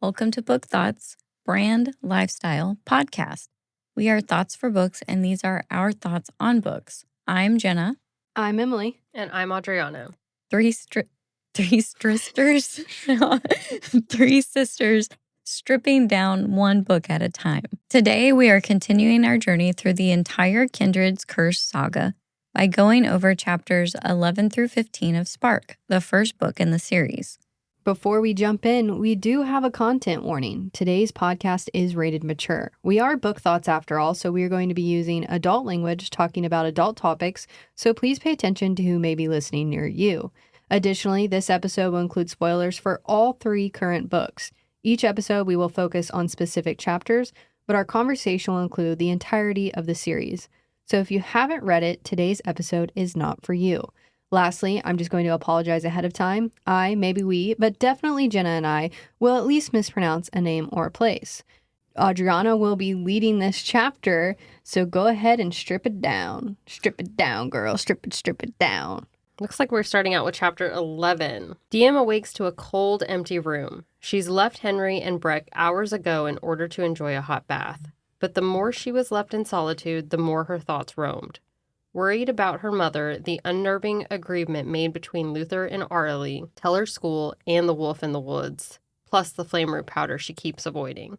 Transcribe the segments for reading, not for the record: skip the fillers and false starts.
Welcome to Book Thoughts, brand lifestyle podcast. We are Thoughts for Books, and these are our thoughts on books. I'm Jenna. I'm Emily. And I'm Adriana. Three sisters stripping down one book at a time. Today, we are continuing our journey through the entire Kindred's Curse saga by going over chapters 11 through 15 of Spark, the first book in the series. Before we jump in, we do have a content warning. Today's podcast is rated mature. We are Book Thoughts after all, so we are going to be using adult language talking about adult topics, so please pay attention to who may be listening near you. Additionally, this episode will include spoilers for all 3 current books. Each episode, we will focus on specific chapters, but our conversation will include the entirety of the series. So if you haven't read it, today's episode is not for you. Lastly, I'm just going to apologize ahead of time. Maybe we, but definitely Jenna and I, will at least mispronounce a name or a place. Adriana will be leading this chapter, so go ahead and strip it down. Strip it down, girl. Strip it down. Looks like we're starting out with chapter 11. Diem awakes to a cold, empty room. She's left Henri and Breck hours ago in order to enjoy a hot bath. But the more she was left in solitude, the more her thoughts roamed. Worried about her mother, the unnerving agreement made between Luther and Arlie, Teller School, and the wolf in the woods, plus the flame root powder she keeps avoiding.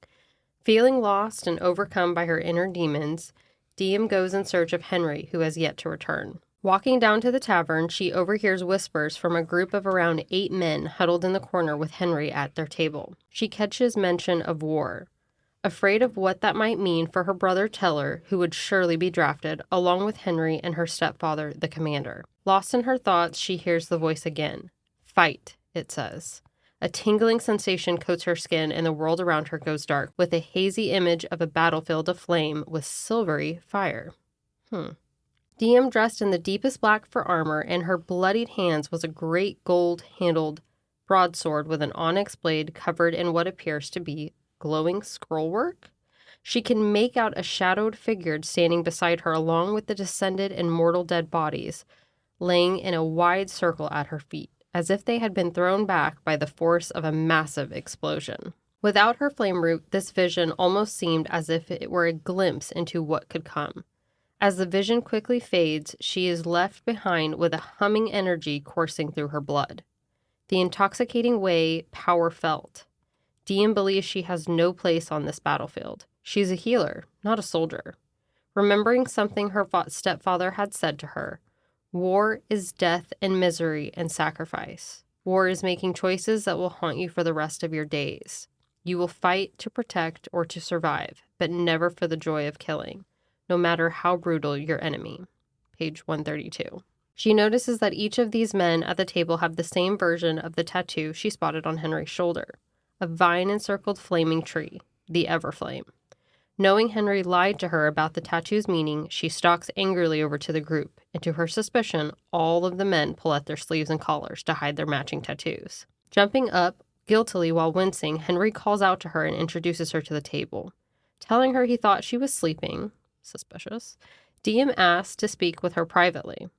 Feeling lost and overcome by her inner demons, Diem goes in search of Henri, who has yet to return. Walking down to the tavern, she overhears whispers from a group of around 8 men huddled in the corner with Henri at their table. She catches mention of war. Afraid of what that might mean for her brother Teller, who would surely be drafted, along with Henri and her stepfather, the commander. Lost in her thoughts, she hears the voice again. Fight, it says. A tingling sensation coats her skin and the world around her goes dark, with a hazy image of a battlefield aflame with silvery fire. Diem, dressed in the deepest black for armor, and her bloodied hands was a great gold-handled broadsword with an onyx blade covered in what appears to be glowing scrollwork. She can make out a shadowed figure standing beside her along with the descended and mortal dead bodies laying in a wide circle at her feet, as if they had been thrown back by the force of a massive explosion. Without her flame root, this vision almost seemed as if it were a glimpse into what could come. As the vision quickly fades, she is left behind with a humming energy coursing through her blood. The intoxicating way power felt. Diem believes she has no place on this battlefield. She's a healer, not a soldier. Remembering something her stepfather had said to her, war is death and misery and sacrifice. War is making choices that will haunt you for the rest of your days. You will fight to protect or to survive, but never for the joy of killing, no matter how brutal your enemy. Page 132. She notices that each of these men at the table have the same version of the tattoo she spotted on Henri's shoulder. A vine-encircled flaming tree, the Everflame. Knowing Henri lied to her about the tattoo's meaning, she stalks angrily over to the group, and to her suspicion, all of the men pull at their sleeves and collars to hide their matching tattoos. Jumping up, guiltily while wincing, Henri calls out to her and introduces her to the table. Telling her he thought she was sleeping, suspicious, Diem asks to speak with her privately.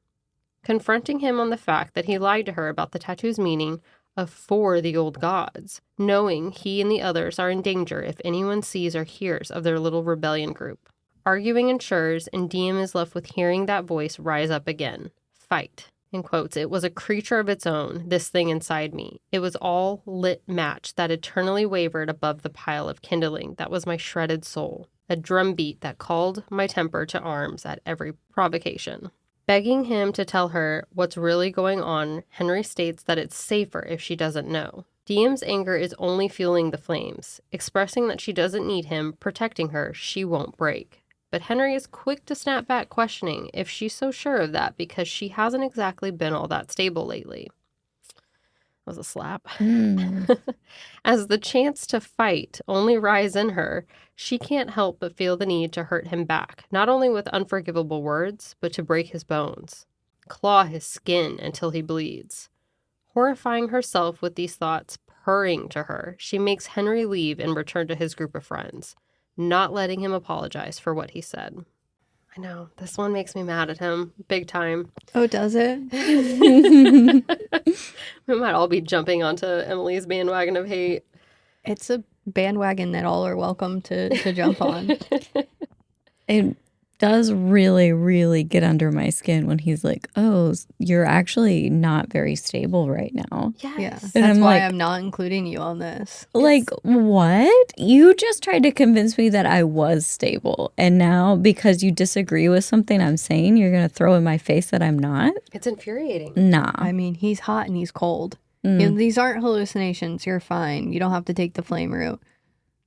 Confronting him on the fact that he lied to her about the tattoo's meaning, of for the old gods, knowing he and the others are in danger if anyone sees or hears of their little rebellion group. Arguing ensures, and Diem is left with hearing that voice rise up again. Fight. In quotes, it was a creature of its own, this thing inside me. It was all lit match that eternally wavered above the pile of kindling that was my shredded soul. A drumbeat that called my temper to arms at every provocation. Begging him to tell her what's really going on, Henri states that it's safer if she doesn't know. Diem's anger is only fueling the flames, expressing that she doesn't need him protecting her, she won't break. But Henri is quick to snap back, questioning if she's so sure of that because she hasn't exactly been all that stable lately. That was a slap. As the chance to fight only rise in her, she can't help but feel the need to hurt him back, not only with unforgivable words, but to break his bones, claw his skin until he bleeds. Horrifying herself with these thoughts purring to her, she makes Henri leave and return to his group of friends, not letting him apologize for what he said. I know, this one makes me mad at him, big time. Oh, does it? We might all be jumping onto Emily's bandwagon of hate. It's a bandwagon that all are welcome to jump on. It does really, really get under my skin when he's like, oh, you're actually not very stable right now. Yes. Yeah, And that's I'm why like- I'm not including you on this. Like, what? You just tried to convince me that I was stable. And now, because you disagree with something I'm saying, you're going to throw in my face that I'm not? It's infuriating. Nah. I mean, he's hot and he's cold. Mm. You know, these aren't hallucinations. You're fine. You don't have to take the flame route.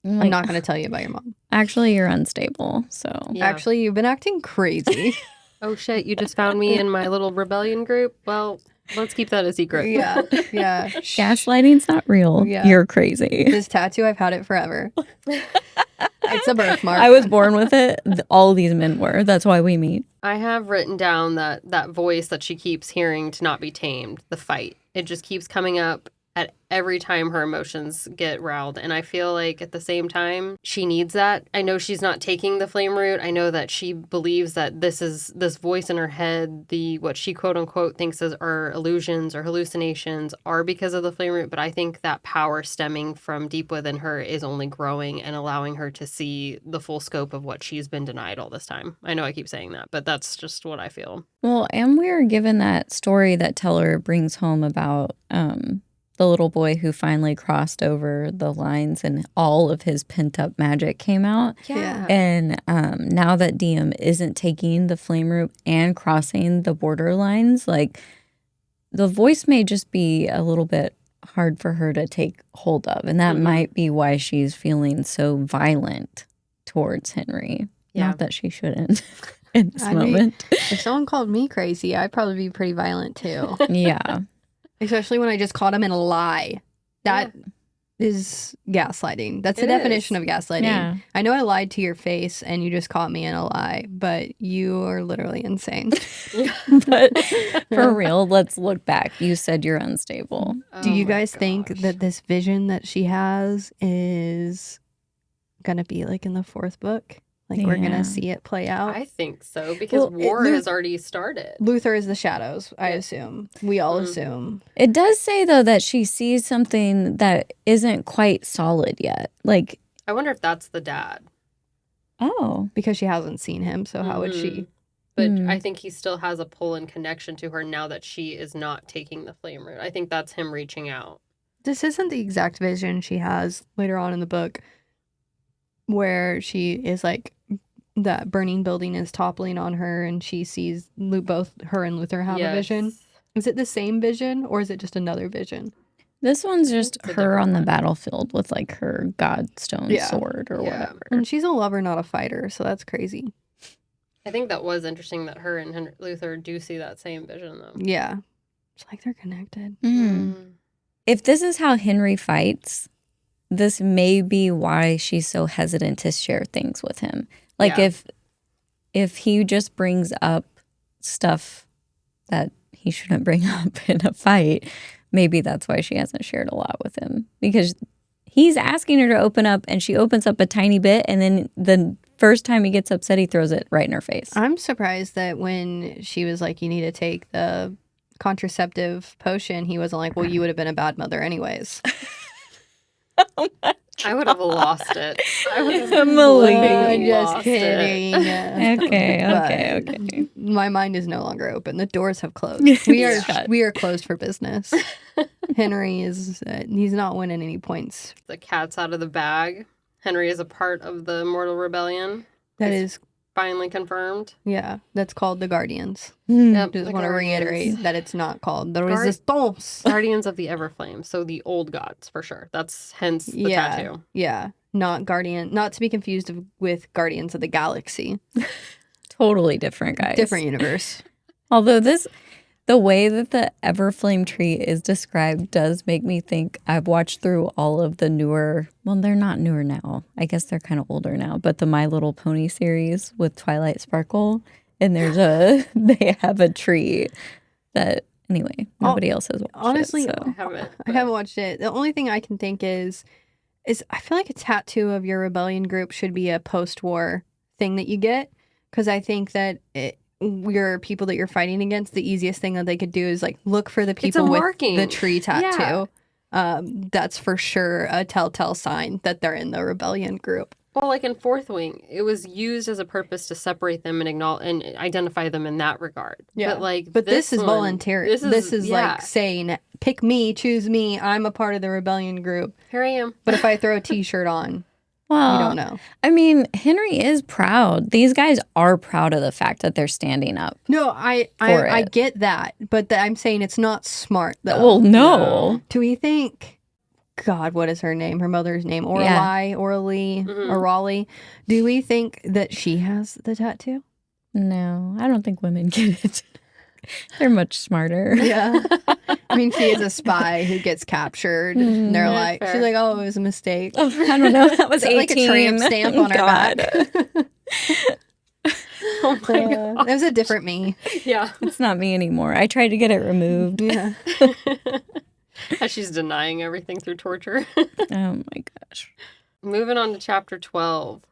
I'm Like, not going to tell you about your mom. actually, you're unstable. So, Yeah. Actually, you've been acting crazy. Oh shit, you just found me in my little rebellion group? Well, let's keep that a secret. Yeah. gaslighting's not real. Yeah. You're crazy. This tattoo, I've had it forever. It's a birthmark. I was born with it. All these men were. That's why we meet. I have written down that voice that she keeps hearing to not be tamed, the fight. It just keeps coming up at every time her emotions get riled. And I feel like at the same time, she needs that. I know she's not taking the flame route. I know that she believes that this voice in her head, what she quote unquote thinks are illusions or hallucinations are because of the flame route. But I think that power stemming from deep within her is only growing and allowing her to see the full scope of what she's been denied all this time. I know I keep saying that, but that's just what I feel. Well, and we were given that story that Teller brings home about the little boy who finally crossed over the lines and all of his pent-up magic came out. Yeah. And now that Diem isn't taking the flame route and crossing the border lines, like, the voice may just be a little bit hard for her to take hold of. And that might be why she's feeling so violent towards Henri. Yeah. Not that she shouldn't in this I mean- moment. If someone called me crazy, I'd probably be pretty violent too. Yeah. Especially when I just caught him in a lie. That is gaslighting. That's the It definition is. of gaslighting. Yeah. I know I lied to your face and you just caught me in a lie, but you are literally insane. But for real, let's look back. You said you're unstable. Do Oh you my guys think gosh. that this vision that she has is going to be like in the fourth book? Like we're going Yeah. to see it play out? I think so, because Well, war there- has already started. Luther is the shadows, I assume. We all Mhm. assume. It does say, though, that she sees something that isn't quite solid yet. Like, I wonder if that's the dad. oh, Because she hasn't seen him, so how would she? But Hmm. I think he still has a pull and connection to her now that she is not taking the flame route. I think that's him reaching out. This isn't the exact vision she has later on in the book where she is like, that burning building is toppling on her and she sees both her and Luther have a vision. Yes. Is it the same vision or is it just another vision? this one's just It's a her different on the one. battlefield with, like, her godstone Yeah. sword or Yeah. whatever. And she's a lover, not a fighter, so that's crazy. I think that was interesting that her and Luther do see that same vision, though. Yeah. It's like they're connected. Mm. If this is how Henri fights, this may be why she's so hesitant to share things with him. Like, Yeah. if he just brings up stuff that he shouldn't bring up in a fight, maybe that's why she hasn't shared a lot with him. Because he's asking her to open up and she opens up a tiny bit, and then the first time he gets upset, he throws it right in her face. I'm surprised that when she was like, you need to take the contraceptive potion, he wasn't like, well, you would have been a bad mother anyways. I would have lost it. I would have Emily. literally Just lost kidding. Okay, okay, But okay. My mind is no longer open. The doors have closed. We are Yeah. we are closed for business. Henri is he's not winning any points. The cat's out of the bag. Henri is a part of the Mortal Rebellion. That It's is, finally confirmed. yeah, that's called the Guardians. Yep, Just the want to Guardians. reiterate that it's not called the Guard- Resistance. Guardians of the Everflame. So the old gods, for sure. That's hence the Yeah. tattoo. Yeah, not to be confused with Guardians of the Galaxy. Totally different, guys. Different universe. Although the way that the Everflame tree is described does make me think I've watched through all of the newer, well, they're not newer now. I guess they're kind of older now, but the My Little Pony series with Twilight Sparkle. And they have a tree that, anyway, nobody else has watched honestly, it. So. I haven't. I haven't watched it. The only thing I can think is I feel like a tattoo of your rebellion group should be a post-war thing that you get, because I think that your people that you're fighting against, the easiest thing that they could do is like look for the It's a people with marking. the tree tattoo. Yeah. that's for sure a telltale sign that they're in the rebellion group. Well, like in Fourth Wing, it was used as a purpose to separate them and acknowledge and identify them in that regard. Yeah. But this is voluntary. This is yeah. like saying, pick me, choose me. I'm a part of the rebellion group. Here I am. But if I throw a t-shirt on, Well, you don't know. I mean, Henri is proud. These guys are proud of the fact that they're standing up. No, I get that. But I'm saying it's not smart, though. Well, no. Do we think... God, what is her name? Her mother's name? Orally? Do we think that she has the tattoo? No, I don't think women get it. They're much smarter. Yeah. I mean, she is a spy who gets captured. And they're like, fair. she's like, oh, it was a mistake. Oh, I don't know. That was 18. Like a tramp stamp on her back. Oh my God. It was a different me. Yeah. It's not me anymore. I tried to get it removed. Yeah. As she's denying everything through torture. Oh my gosh. Moving on to chapter 12.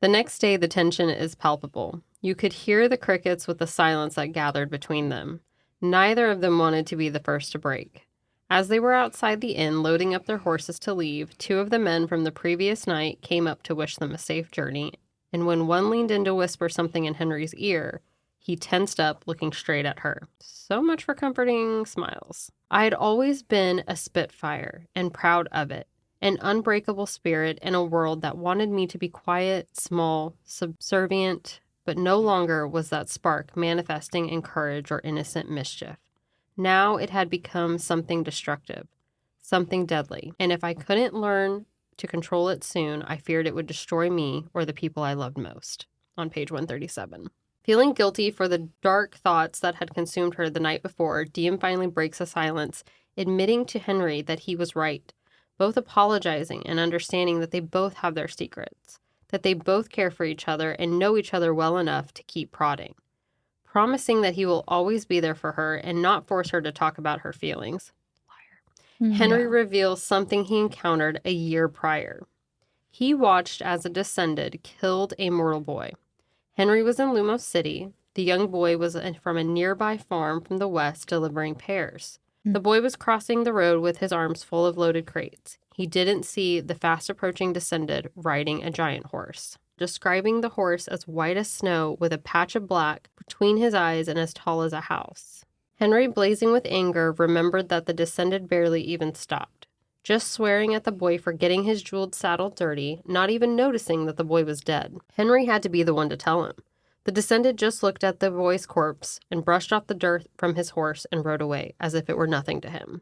The next day, the tension is palpable. You could hear the crickets with the silence that gathered between them. Neither of them wanted to be the first to break. As they were outside the inn loading up their horses to leave, 2 of the men from the previous night came up to wish them a safe journey, and when one leaned in to whisper something in Henri's ear, he tensed up, looking straight at her. So much for comforting smiles. I had always been a spitfire, and proud of it. An unbreakable spirit in a world that wanted me to be quiet, small, subservient, but no longer was that spark manifesting in courage or innocent mischief. Now it had become something destructive, something deadly, and if I couldn't learn to control it soon, I feared it would destroy me or the people I loved most. On page 137. Feeling guilty for the dark thoughts that had consumed her the night before, Diem finally breaks the silence, admitting to Henri that he was right, both apologizing and understanding that they both have their secrets, that they both care for each other and know each other well enough to keep prodding, promising that he will always be there for her and not force her to talk about her feelings. Liar. Henri reveals something he encountered a year prior. He watched as a descendant killed a mortal boy. Henri was in Lumos City. The young boy was from a nearby farm from the west delivering pears. The boy was crossing the road with his arms full of loaded crates. He didn't see the fast-approaching descendant riding a giant horse, describing the horse as white as snow with a patch of black between his eyes and as tall as a house. Henri, blazing with anger, remembered that the descendant barely even stopped, just swearing at the boy for getting his jeweled saddle dirty, not even noticing that the boy was dead. Henri had to be the one to tell him. The descendant just looked at the boy's corpse and brushed off the dirt from his horse and rode away, as if it were nothing to him.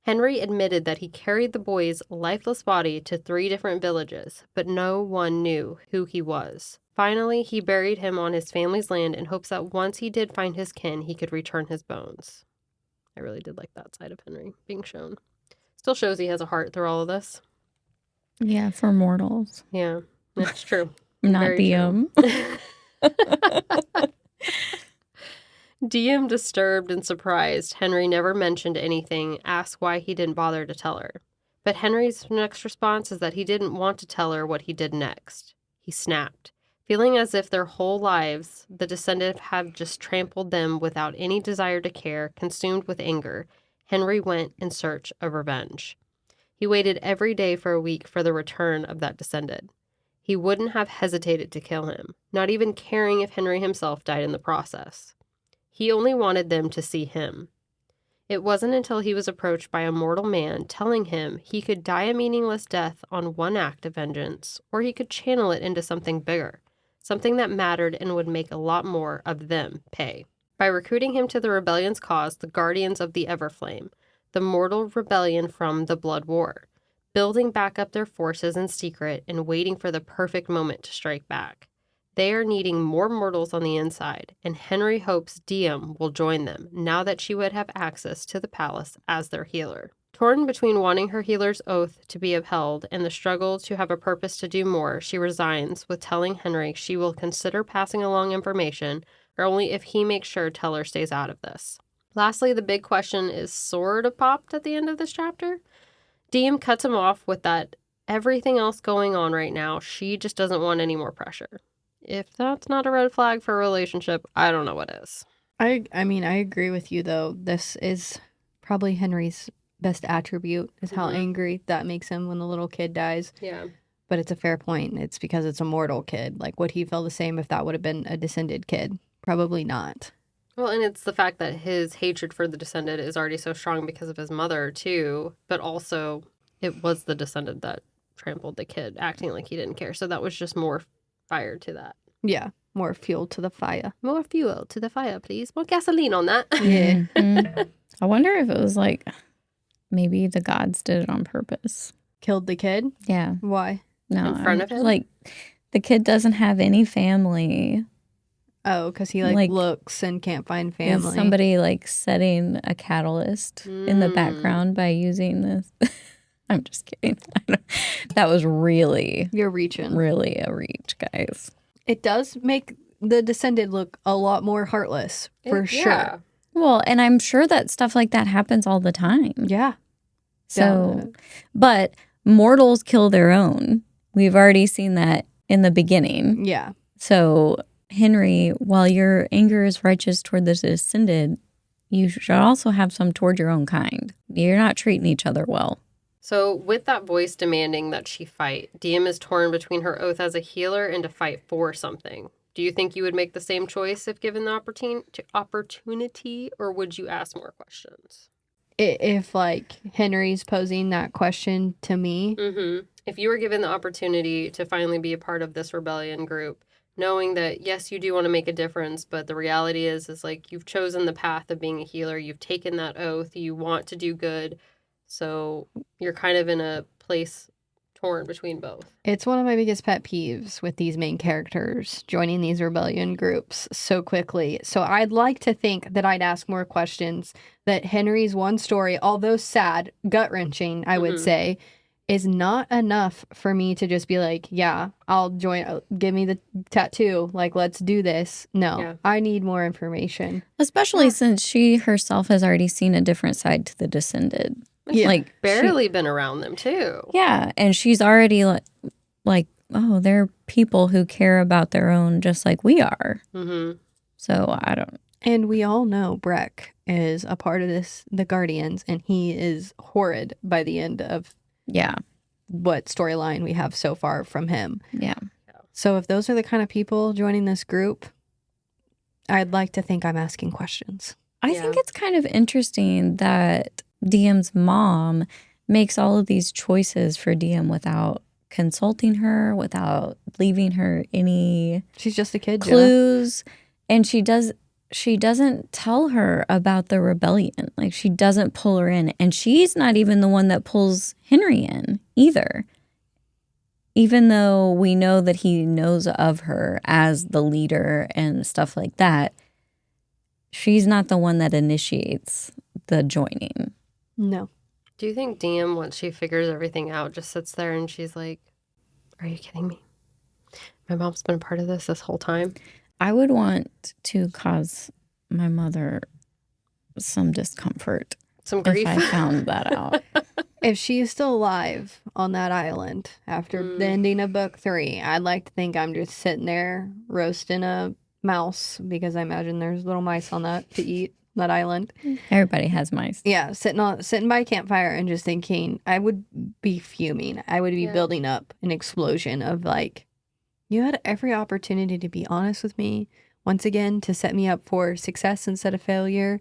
Henri admitted that he carried the boy's lifeless body to 3 different villages, but no one knew who he was. Finally, he buried him on his family's land in hopes that once he did find his kin, he could return his bones. I really did like that side of Henri being shown. Still shows he has a heart through all of this. Yeah, for mortals. Yeah, that's true. Not Diem. Diem, disturbed and surprised, Henri never mentioned anything, asked why he didn't bother to tell her. But Henri's next response is that he didn't want to tell her what he did next. He snapped, feeling as if their whole lives, the descendant had just trampled them without any desire to care. Consumed with anger, Henri went in search of revenge. He waited every day for a week for the return of that descendant. He wouldn't have hesitated to kill him, not even caring if Henri himself died in the process. He only wanted them to see him. It wasn't until he was approached by a mortal man telling him he could die a meaningless death on one act of vengeance, or he could channel it into something bigger, something that mattered and would make a lot more of them pay. By recruiting him to the rebellion's cause, the guardians of the Everflame, the mortal rebellion from the Blood War, building back up their forces in secret and waiting for the perfect moment to strike back. They are needing more mortals on the inside, and Henri hopes Diem will join them now that she would have access to the palace as their healer. Torn between wanting her healer's oath to be upheld and the struggle to have a purpose to do more, she resigns with telling Henri she will consider passing along information, or only if he makes sure Teller stays out of this. Lastly, the big question is sort of popped at the end of this chapter. Diem cuts him off with that everything else going on right now, she just doesn't want any more pressure. If that's not a red flag for a relationship, I don't know what is. I mean, I agree with you, though. This is probably Henri's best attribute is how angry that makes him when the little kid dies. Yeah. But it's a fair point. It's because it's a mortal kid. Like, would he feel the same if that would have been a descended kid? Probably not. Well, and it's the fact that his hatred for the descendant is already so strong because of his mother, too. But also, it was the descendant that trampled the kid, acting like he didn't care. So that was just more fire to that. Yeah. More fuel to the fire. More fuel to the fire, please. More gasoline on that. Yeah. Mhm. I wonder if it was like maybe the gods did it on purpose. Killed the kid? Yeah. Why? No. In front of him? Like the kid doesn't have any family. Oh, because he Like, looks and can't find Is family. somebody like setting a catalyst in the background by using this? I'm just kidding. That was really You're reaching. a reach, guys. It does make the descendant look a lot more heartless, for sure. Well, and I'm sure that stuff like that happens all the time. Yeah. So, but mortals kill their own. We've already seen that in the beginning. Yeah. So, Henri, while your anger is righteous toward the descended, you should also have some toward your own kind. You're not treating each other well. So with that voice demanding that she fight, Diem is torn between her oath as a healer and to fight for something. Do you think you would make the same choice if given the opportunity, or would you ask more questions? If, Henry's posing that question to me. Mm-hmm. If you were given the opportunity to finally be a part of this rebellion group, knowing that, yes, you do want to make a difference, but the reality is you've chosen the path of being a healer. You've taken that oath. You want to do good. So you're kind of in a place torn between both. It's one of my biggest pet peeves with these main characters joining these rebellion groups so quickly. So I'd like to think that I'd ask more questions, that Henry's one story, although sad, gut-wrenching, I would say, is not enough for me to just be like, yeah, I'll join, give me the tattoo, let's do this. No, I need more information. Especially since she herself has already seen a different side to the descended. Yeah. Barely been around them, too. Yeah, and she's already like, oh, they're people who care about their own just like we are. Mm-hmm. So I don't. And we all know Breck is a part of the Guardians, and he is horrid by the end of what storyline we have so far from him. Yeah. So if those are the kind of people joining this group, I'd like to think I'm asking questions. I think it's kind of interesting that Diem's mom makes all of these choices for Diem without consulting her, without leaving her any She's just a kid, clues. And she doesn't tell her about the rebellion. She doesn't pull her in. And she's not even the one that pulls Henri in either. Even though we know that he knows of her as the leader and stuff like that, she's not the one that initiates the joining. No. Do you think Diem, once she figures everything out, just sits there and she's like, are you kidding me? My mom's been a part of this whole time? I would want to cause my mother some discomfort. Some grief. If I found that out. If she is still alive on that island after the ending of book 3, I'd like to think I'm just sitting there roasting a mouse, because I imagine there's little mice on that to eat, that island. Everybody has mice. Yeah, sitting by a campfire and just thinking, I would be fuming. I would be building up an explosion of you had every opportunity to be honest with me, once again, to set me up for success instead of failure,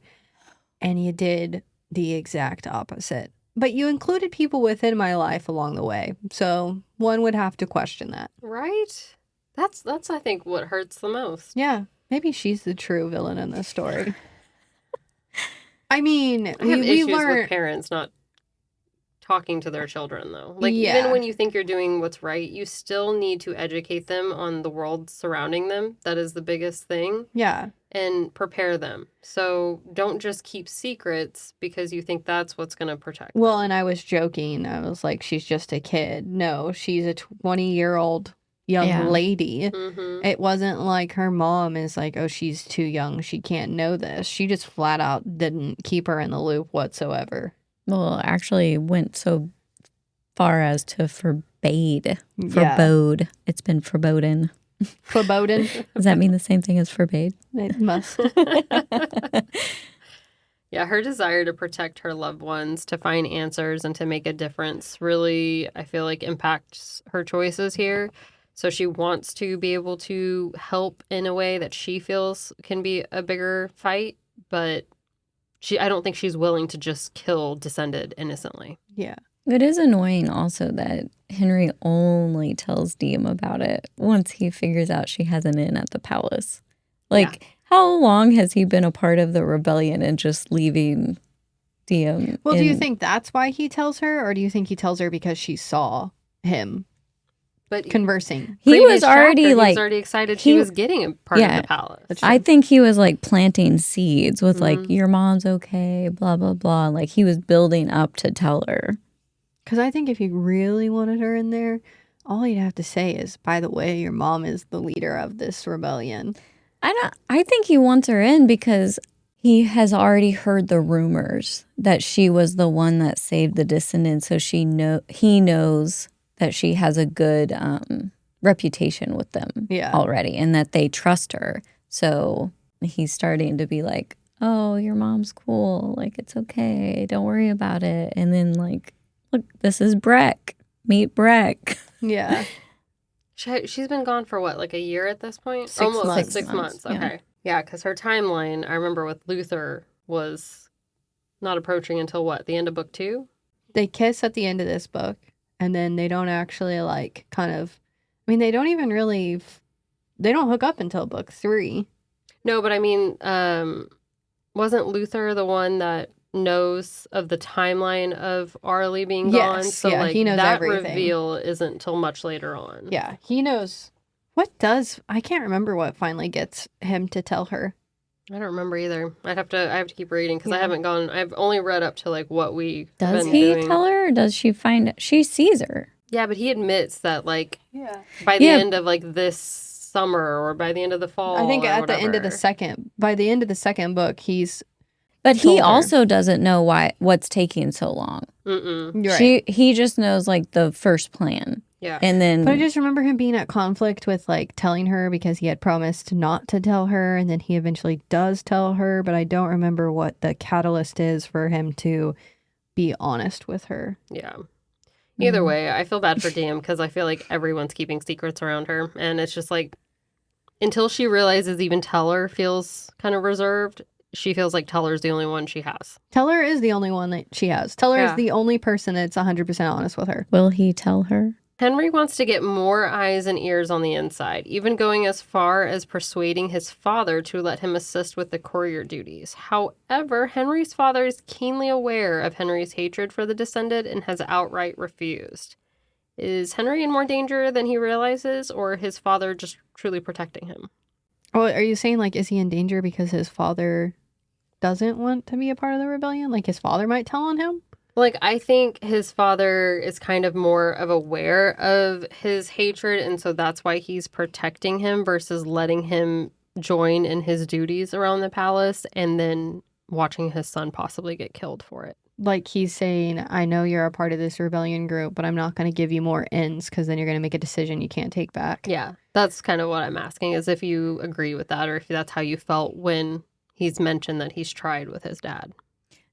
and you did the exact opposite. But you included people within my life along the way, so one would have to question that. Right? That's I think, what hurts the most. Yeah, maybe she's the true villain in this story. I mean, I have issues with parents not talking to their children, though. Even when you think you're doing what's right, you still need to educate them on the world surrounding them. That is the biggest thing. Yeah. And prepare them. So don't just keep secrets because you think that's what's going to protect them. Well, and I was joking. I was like, she's just a kid. No, she's a 20-year-old young lady. Mm-hmm. It wasn't like her mom is like, oh, she's too young, she can't know this. She just flat out didn't keep her in the loop whatsoever. Well, actually went so far as to forbade. It's been verboten. Foreboding? Does that mean the same thing as forbade? It must. Yeah, her desire to protect her loved ones, to find answers, and to make a difference really, I feel like, impacts her choices here. So she wants to be able to help in a way that she feels can be a bigger fight, but I don't think she's willing to just kill Descended innocently. Yeah. It is annoying also that Henri only tells Diem about it once he figures out she has an inn at the palace. Like, how long has he been a part of the rebellion and just leaving Diem? Well, do you think that's why he tells her, or do you think he tells her because she saw him conversing? He was already excited she was getting a part of the palace. I think he was like planting seeds with like, your mom's okay, blah, blah, blah. Like he was building up to tell her. Because I think if he really wanted her in there, all he'd have to say is, by the way, your mom is the leader of this rebellion. I think he wants her in because he has already heard the rumors that she was the one that saved the Descendants. So he knows that she has a good reputation with them already and that they trust her. So he's starting to be like, oh, your mom's cool. Like, it's okay. Don't worry about it. And then like, look, this is Breck. Meet Breck. Yeah. She's been gone for what, like a year at this point? 6 months. 6 months. Okay. Yeah, because her timeline, I remember with Luther, was not approaching until what, the end of book 2? They kiss at the end of this book, and then they don't actually like kind of, I mean, they don't even really, they don't hook up until book 3. No, but I mean, wasn't Luther the one that knows of the timeline of Arlie being gone? So like he knows that everything. reveal isn't till much later on. Yeah, he knows. I can't remember what finally gets him to tell her. I don't remember either. I have to keep reading because I've only read up to like what we Does he tell her or does she find it? She sees her. Yeah, but he admits that like by the end of like this summer or by the end of the fall. I think at the end of by the end of the second book, But he also doesn't know what's taking so long. Right. He just knows like the first plan. Yeah. And then, but I just remember him being at conflict with like telling her because he had promised not to tell her, and then he eventually does tell her. But I don't remember what the catalyst is for him to be honest with her. Yeah. Either way, I feel bad for Diem because I feel like everyone's keeping secrets around her, and it's just like until she realizes even Teller feels kind of reserved. She feels like Teller's the only one she has. Teller is the only one that she has. Teller is the only person that's 100% honest with her. Will he tell her? Henri wants to get more eyes and ears on the inside, even going as far as persuading his father to let him assist with the courier duties. However, Henri's father is keenly aware of Henri's hatred for the Descended and has outright refused. Is Henri in more danger than he realizes, or his father just truly protecting him? Oh, are you saying, like, is he in danger because his father doesn't want to be a part of the rebellion? Like, his father might tell on him? Like, I think his father is kind of more of aware of his hatred, and so that's why he's protecting him versus letting him join in his duties around the palace and then watching his son possibly get killed for it. Like, he's saying, I know you're a part of this rebellion group, but I'm not going to give you more ends because then you're going to make a decision you can't take back. Yeah, that's kind of what I'm asking, is if you agree with that or if that's how you felt when he's mentioned that he's tried with his dad.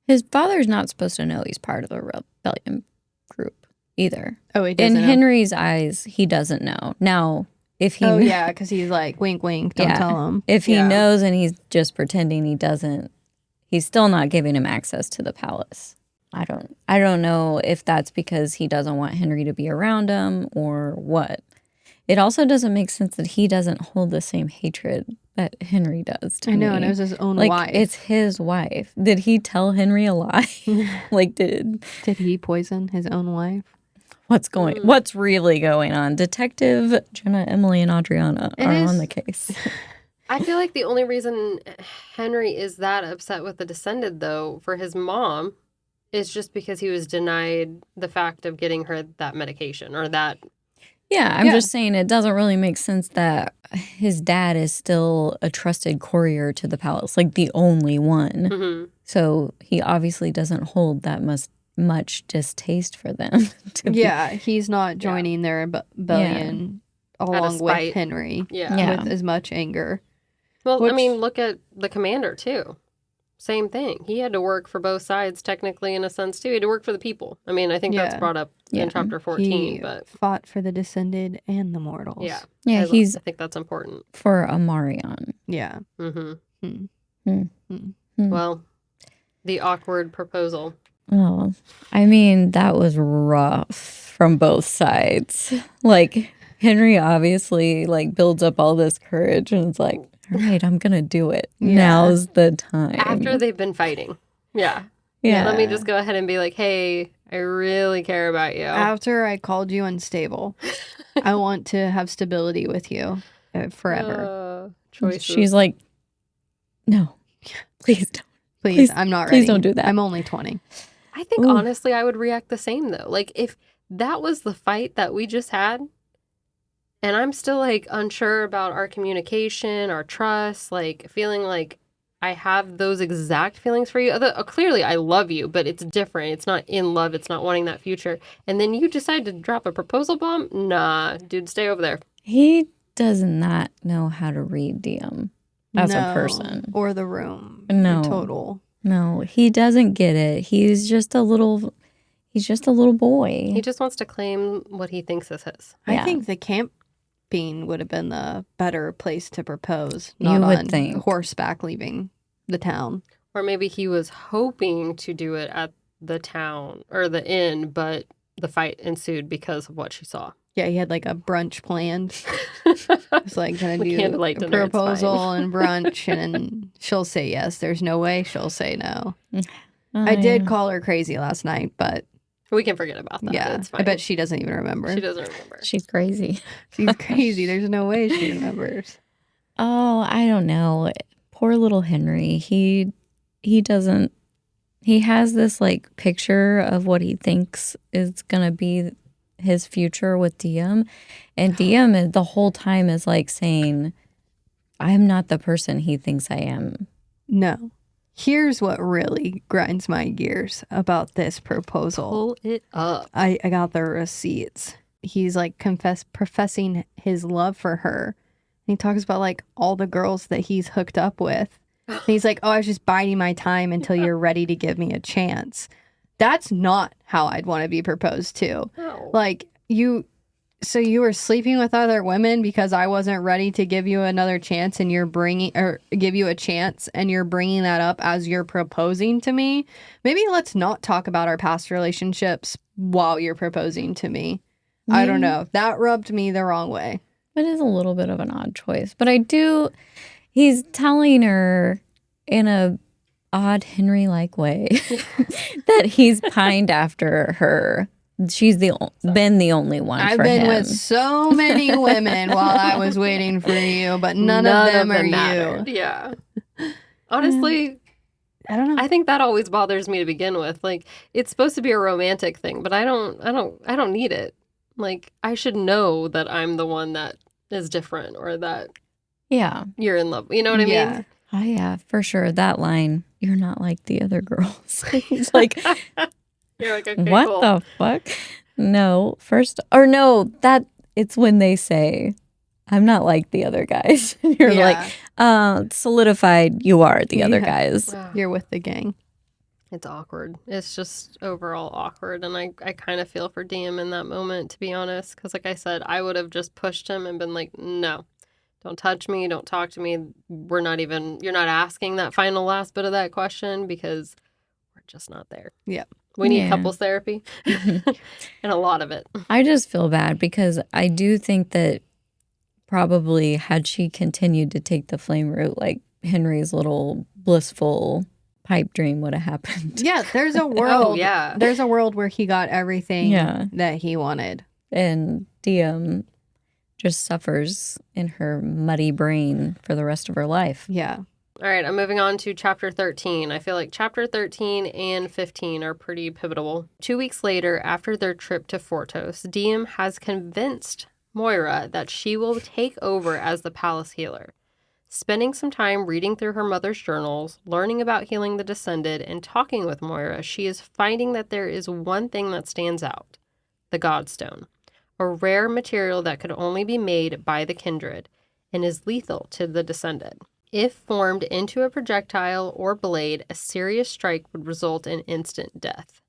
His father's not supposed to know he's part of the rebellion group either. Oh, he doesn't In know. Henri's eyes, he doesn't know. Now, if he... Oh, yeah, because he's like, wink, wink, don't tell him. If he knows and he's just pretending he doesn't, he's still not giving him access to the palace. I don't know if that's because he doesn't want Henri to be around him or what. It also doesn't make sense that he doesn't hold the same hatred that Henri does to me. I know, and it was his own wife. It's his wife. Did he tell Henri a lie? Did he poison his own wife? What's really going on? Detective Jenna, Emily, and Adriana are on the case. I feel like the only reason Henri is that upset with the Descended, though, for his mom, is just because he was denied the fact of getting her that medication or that. Yeah, I'm just saying it doesn't really make sense that his dad is still a trusted courier to the palace, like the only one. Mm-hmm. So he obviously doesn't hold that much distaste for them. He's not joining their rebellion along with Henri with as much anger. Well, I mean, look at the commander, too. same thing. He had to work for both sides, technically, in a sense, too. He had to work for the people. I mean, I think that's brought up in chapter 14. But fought for the descended and the mortals. Yeah. Yeah, I think that's important. For Amarion. Yeah. Well, the awkward proposal. Oh, I mean, that was rough from both sides. Like, Henri obviously, like, builds up all this courage and it's like, all right, I'm going to do it. Yeah. Now's the time. After they've been fighting. Yeah. Let me just go ahead and be like, hey, I really care about you. After I called you unstable, I want to have stability with you forever. Choices. She's like, no, please don't. Please, I'm not ready. Please don't do that. I'm only 20. I think, honestly, I would react the same, though. Like, if that was the fight that we just had, and I'm still, like, unsure about our communication, our trust, like, feeling like I have those exact feelings for you. Clearly, I love you, but it's different. It's not in love. It's not wanting that future. And then you decide to drop a proposal bomb? Nah, dude, stay over there. He does not know how to read Diem as a person. Or the room. No. Total. No, he doesn't get it. He's just a little boy. He just wants to claim what he thinks is his. I think the camping would have been the better place to propose. You would think. Horseback leaving the town. Or maybe he was hoping to do it at the town or the inn, but the fight ensued because of what she saw. Yeah, he had like a brunch planned. It's like going to do a proposal and brunch, and she'll say yes. There's no way she'll say no. I did call her crazy last night, but we can forget about that. Yeah, it's fine. I bet she doesn't even remember. She doesn't remember. She's crazy. She's crazy. There's no way she remembers. Oh, I don't know. Poor little Henri. He doesn't. He has this like picture of what he thinks is gonna be his future with Diem, and Diem the whole time is like saying, I'm not the person he thinks I am. No. Here's what really grinds my gears about this proposal. Pull it up. I got the receipts. He's like professing his love for her. And he talks about like all the girls that he's hooked up with. And he's like, oh, I was just biding my time until you're ready to give me a chance. That's not how I'd want to be proposed to. No. Like, you were sleeping with other women because I wasn't ready to give you another chance, and give you a chance, and you're bringing that up as you're proposing to me. Maybe let's not talk about our past relationships while you're proposing to me. Yeah. I don't know. That rubbed me the wrong way. It is a little bit of an odd choice, but he's telling her in a odd Henri-like way that he's pined after her. She's been the only one I've for been him. with so many women while I was waiting for you, but none of them are mattered. you. Yeah. Honestly, I don't know. I think that always bothers me to begin with. Like, it's supposed to be a romantic thing, but I don't need it. Like, I should know that I'm the one that is different, or that you're in love. You know what I mean? Oh, yeah, for sure. That line, you're not like the other girls. It's like, you're like, okay, what cool. the fuck? No, it's when they say, I'm not like the other guys. You're like, solidified, you are the other guys. Wow. You're with the gang. It's awkward. It's just overall awkward. And I kind of feel for Diem in that moment, to be honest. Because like I said, I would have just pushed him and been like, no, don't touch me. Don't talk to me. You're not asking that final last bit of that question because we're just not there. Yeah. We need couples therapy and a lot of it. I just feel bad because I do think that probably had she continued to take the flame route, like Henri's little blissful pipe dream would have happened. Yeah, there's a world. yeah. There's a world where he got everything that he wanted. And Diem just suffers in her muddy brain for the rest of her life. Yeah. All right, I'm moving on to chapter 13. I feel like chapter 13 and 15 are pretty pivotal. 2 weeks later, after their trip to Fortos, Diem has convinced Moira that she will take over as the palace healer. Spending some time reading through her mother's journals, learning about healing the descended, and talking with Moira, she is finding that there is one thing that stands out: the Godstone, a rare material that could only be made by the kindred and is lethal to the descended. If formed into a projectile or blade, a serious strike would result in instant death.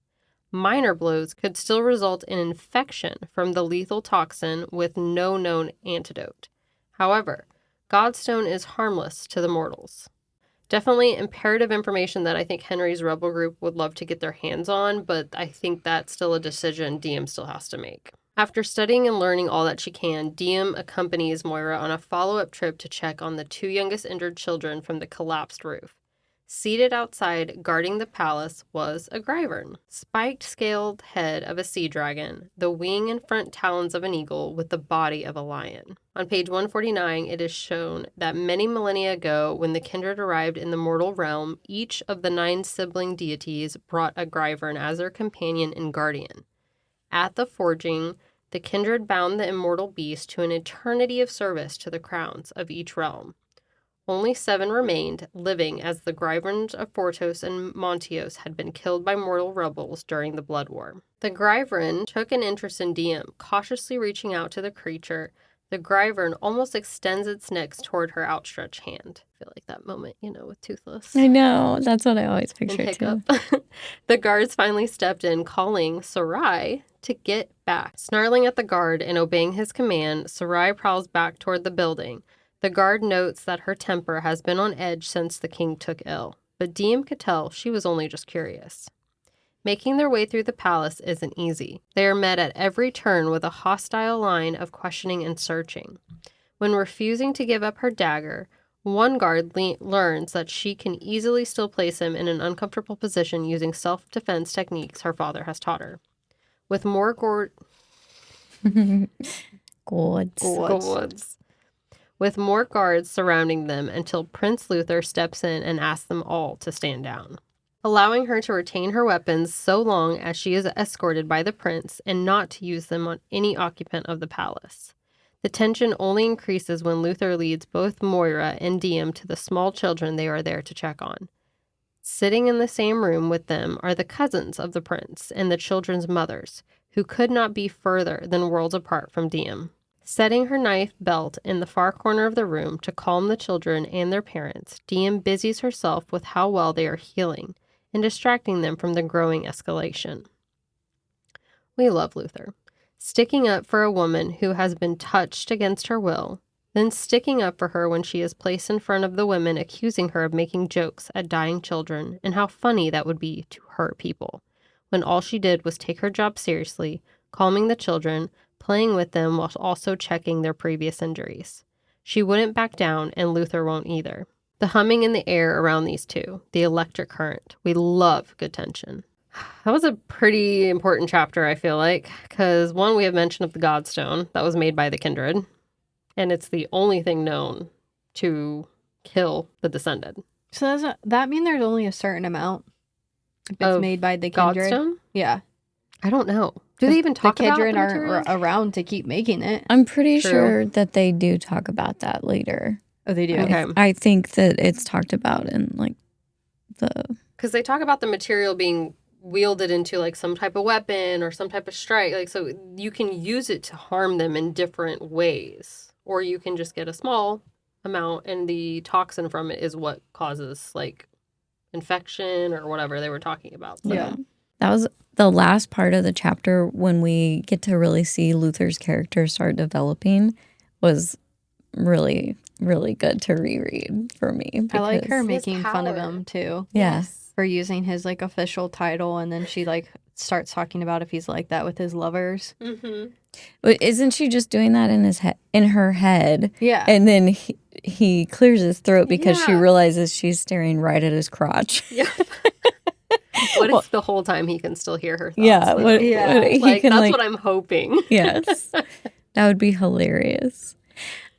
Minor blows could still result in infection from the lethal toxin with no known antidote. However, Godstone is harmless to the mortals. Definitely imperative information that I think Henri's rebel group would love to get their hands on, but I think that's still a decision Diem still has to make. After studying and learning all that she can, Diem accompanies Moira on a follow-up trip to check on the 2 youngest injured children from the collapsed roof. Seated outside, guarding the palace, was a Gryvern. Spiked scaled head of a sea dragon, the wing and front talons of an eagle with the body of a lion. On page 149, it is shown that many millennia ago, when the kindred arrived in the mortal realm, each of the 9 sibling deities brought a Gryvern as their companion and guardian. At the forging, the kindred bound the immortal beast to an eternity of service to the crowns of each realm. Only 7 remained, living as the Gryverns of Fortos and Montios had been killed by mortal rebels during the Blood War. The Gryvern took an interest in Diem, cautiously reaching out to the creature. The Gryvern almost extends its neck toward her outstretched hand. I feel like that moment, with Toothless. I know. That's what I always picture too. The guards finally stepped in, calling Sarai to get back. Snarling at the guard and obeying his command, Sarai prowls back toward the building. The guard notes that her temper has been on edge since the king took ill, but Diem could tell she was only just curious. Making their way through the palace isn't easy. They are met at every turn with a hostile line of questioning and searching. When refusing to give up her dagger, one guard learns that she can easily still place him in an uncomfortable position using self-defense techniques her father has taught her. With more with more guards surrounding them until Prince Luther steps in and asks them all to stand down, allowing her to retain her weapons so long as she is escorted by the prince and not to use them on any occupant of the palace. The tension only increases when Luther leads both Moira and Diem to the small children they are there to check on. Sitting in the same room with them are the cousins of the prince and the children's mothers, who could not be further than worlds apart from Diem. Setting her knife belt in the far corner of the room to calm the children and their parents, Diem busies herself with how well they are healing and distracting them from the growing escalation. We love Luther. Sticking up for a woman who has been touched against her will, then sticking up for her when she is placed in front of the women accusing her of making jokes at dying children, and how funny that would be to her people, when all she did was take her job seriously, calming the children, playing with them while also checking their previous injuries. She wouldn't back down, and Luther won't either. The humming in the air around these two, the electric current. We love good tension. That was a pretty important chapter, I feel like, because one, we have mention of the Godstone that was made by the kindred, and it's the only thing known to kill the Descended. So does that mean there's only a certain amount if it's made by the kindred? Godstone? Yeah. I don't know. Do they even talk about the kindred aren't around to keep making it? I'm pretty sure that they do talk about that later. Oh, they do? Okay. I think that it's talked about in because they talk about the material being wielded into some type of weapon or some type of strike. So you can use it to harm them in different ways. Or you can just get a small amount and the toxin from it is what causes infection or whatever they were talking about. So. Yeah. That was the last part of the chapter when we get to really see Luther's character start developing was really, really good to reread for me. I like her making fun of him too. Yes. For using his official title, and then she starts talking about if he's like that with his lovers. Mm-hmm. But isn't she just doing that in her head? Yeah. And then he clears his throat because she realizes she's staring right at his crotch. Yeah. What if the whole time he can still hear her thoughts? Yeah. That's what I'm hoping. Yes. That would be hilarious.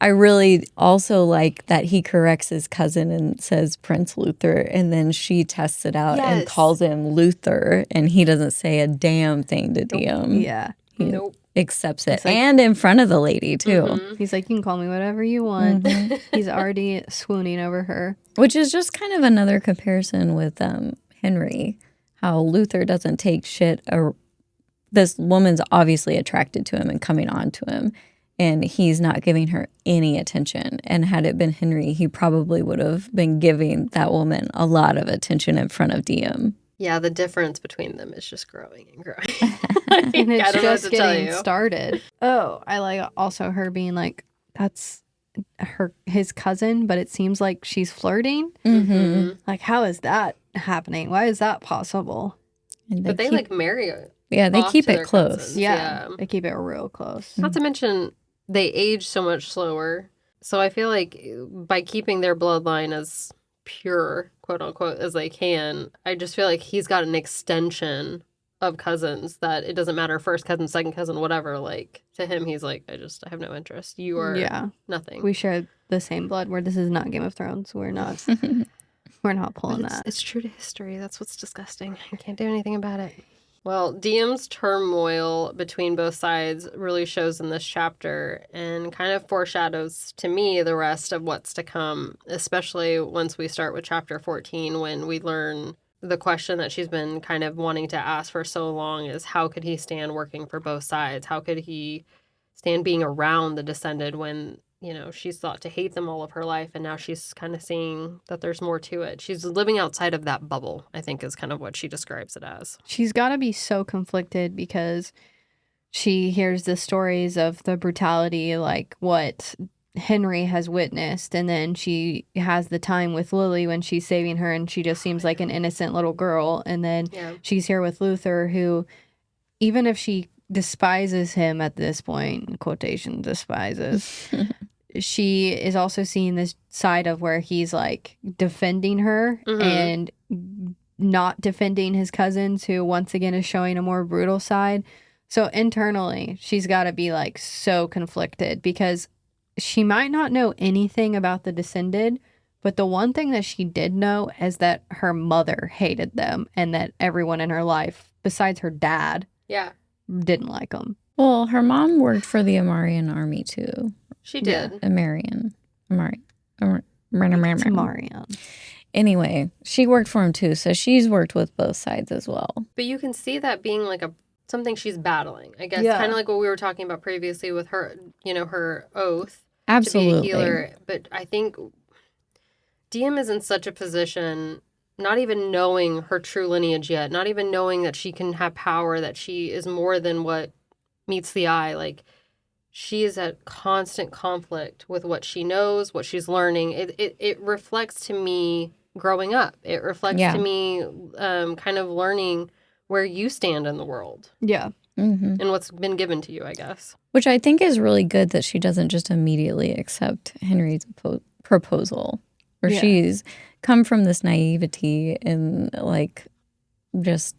I really also like that he corrects his cousin and says Prince Luther, and then she tests it out and calls him Luther, and he doesn't say a damn thing to Diem. Yeah. He accepts it. And in front of the lady, too. Mm-hmm. He's like, you can call me whatever you want. Mm-hmm. He's already swooning over her. Which is just kind of another comparison with Henri, how Luther doesn't take shit. This woman's obviously attracted to him and coming on to him. and he's not giving her any attention. And had it been Henri, he probably would have been giving that woman a lot of attention in front of Diem. Yeah, the difference between them is just growing and growing. And it's I don't know what just to tell getting you. started. Oh, I like also her being like, that's his cousin, but it seems like she's flirting. Mm-hmm. Like, how is that happening? Why is that possible? But they like marry her. Yeah, they off keep to it their close. cousins. Yeah, they keep it real close. Not to mention, they age so much slower. So I feel like by keeping their bloodline as pure, quote unquote, as they can, I just feel like he's got an extension of cousins that it doesn't matter, first cousin, second cousin, whatever. Like, to him, he's like, I have no interest. You are nothing. We share the same blood, where this is not Game of Thrones. We're not pulling that. It's true to history. That's what's disgusting. I can't do anything about it. Well, Diem's turmoil between both sides really shows in this chapter and kind of foreshadows to me the rest of what's to come, especially once we start with chapter 14, when we learn the question that she's been kind of wanting to ask for so long is, how could he stand working for both sides? How could he stand being around the Descended when, you know, she's thought to hate them all of her life, and now she's kind of seeing that there's more to it. She's living outside of that bubble, I think, is kind of what she describes it as. She's got to be so conflicted because she hears the stories of the brutality, like what Henri has witnessed, and then she has the time with Lily when she's saving her, and she just seems like an innocent little girl. And then she's here with Luther, who, even if she despises him at this point, quotation despises, she is also seeing this side of where he's like defending her and not defending his cousins, who once again is showing a more brutal side. So internally, she's got to be like so conflicted, because she might not know anything about the Descended, but the one thing that she did know is that her mother hated them, and that everyone in her life, besides her dad, didn't like them. Well, her mom worked for the Amarian army too. She did. Amarian. Anyway, she worked for him too, so she's worked with both sides as well. But you can see that being like something she's battling. I guess kind of like what we were talking about previously with her, you know, her oath to be a healer. But I think Diem is in such a position, not even knowing her true lineage yet, not even knowing that she can have power, that she is more than what meets the eye. Like, she is at constant conflict with what she knows, what she's learning. It reflects to me growing up. It reflects to me kind of learning where you stand in the world. Yeah. Mm-hmm. And what's been given to you, I guess. Which I think is really good, that she doesn't just immediately accept Henri's proposal. Or she's come from this naivety and like just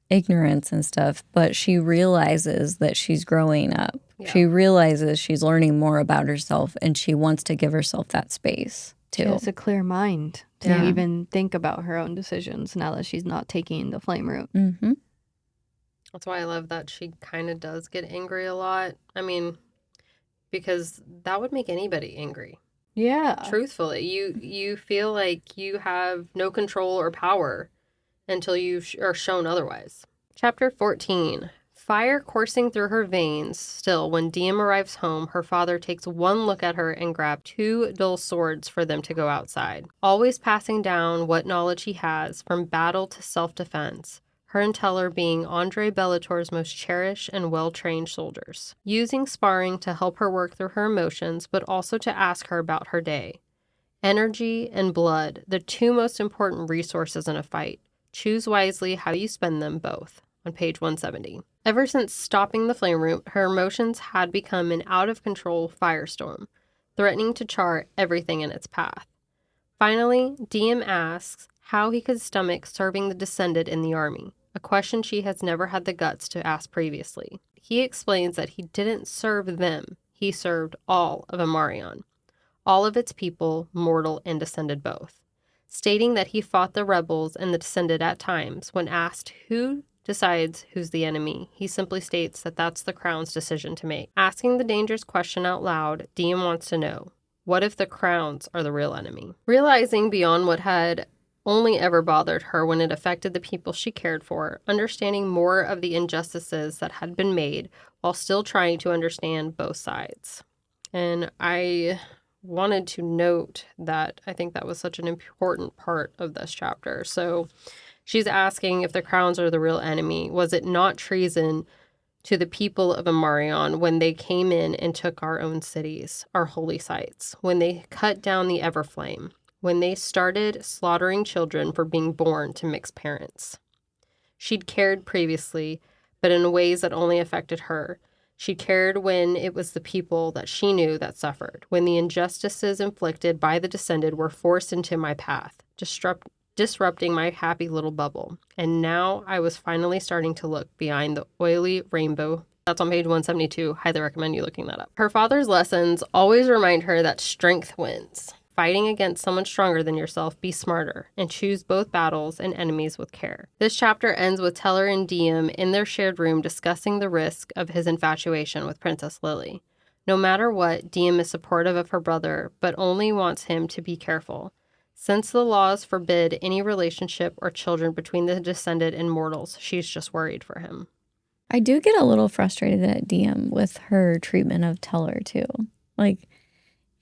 ignorance and stuff, but she realizes that she's growing up. Yeah. She realizes she's learning more about herself, and she wants to give herself that space too. She has a clear mind to even think about her own decisions now that she's not taking the flame route. Mm-hmm. That's why I love that she kind of does get angry a lot. I mean, because that would make anybody angry. Yeah. Truthfully, you feel like you have no control or power until you are shown otherwise. Chapter 14. Fire coursing through her veins still, when Diem arrives home, her father takes one look at her and grabs 2 dull swords for them to go outside. Always passing down what knowledge he has, from battle to self-defense. Her and Teller being Andre Bellator's most cherished and well-trained soldiers. Using sparring to help her work through her emotions, but also to ask her about her day. Energy and blood, the 2 most important resources in a fight. Choose wisely how you spend them both. On page 170. Ever since stopping the flame route, her emotions had become an out-of-control firestorm, threatening to char everything in its path. Finally, Diem asks how he could stomach serving the Descended in the army, a question she has never had the guts to ask previously. He explains that he didn't serve them, he served all of Amarion, all of its people, mortal and Descended both, stating that he fought the rebels and the Descended at times. When asked who decides who's the enemy, he simply states that that's the Crown's decision to make. Asking the dangerous question out loud, Diem wants to know, what if the Crowns are the real enemy? Realizing beyond what had only ever bothered her when it affected the people she cared for, understanding more of the injustices that had been made while still trying to understand both sides. And I wanted to note that I think that was such an important part of this chapter. So she's asking if the crowns are the real enemy. Was it not treason to the people of Amarion when they came in and took our own cities, our holy sites, when they cut down the Everflame, when they started slaughtering children for being born to mixed parents? She'd cared previously, but in ways that only affected her. She cared when it was the people that she knew that suffered, when the injustices inflicted by the descended were forced into my path, disrupting my happy little bubble. And now I was finally starting to look behind the oily rainbow. That's on page 172. Highly recommend you looking that up. Her father's lessons always remind her that strength wins. Fighting against someone stronger than yourself, be smarter, and choose both battles and enemies with care. This chapter ends with Teller and Diem in their shared room discussing the risk of his infatuation with Princess Lily. No matter what, Diem is supportive of her brother, but only wants him to be careful. Since the laws forbid any relationship or children between the descended and mortals, she's just worried for him. I do get a little frustrated at Diem with her treatment of Teller, too. Like,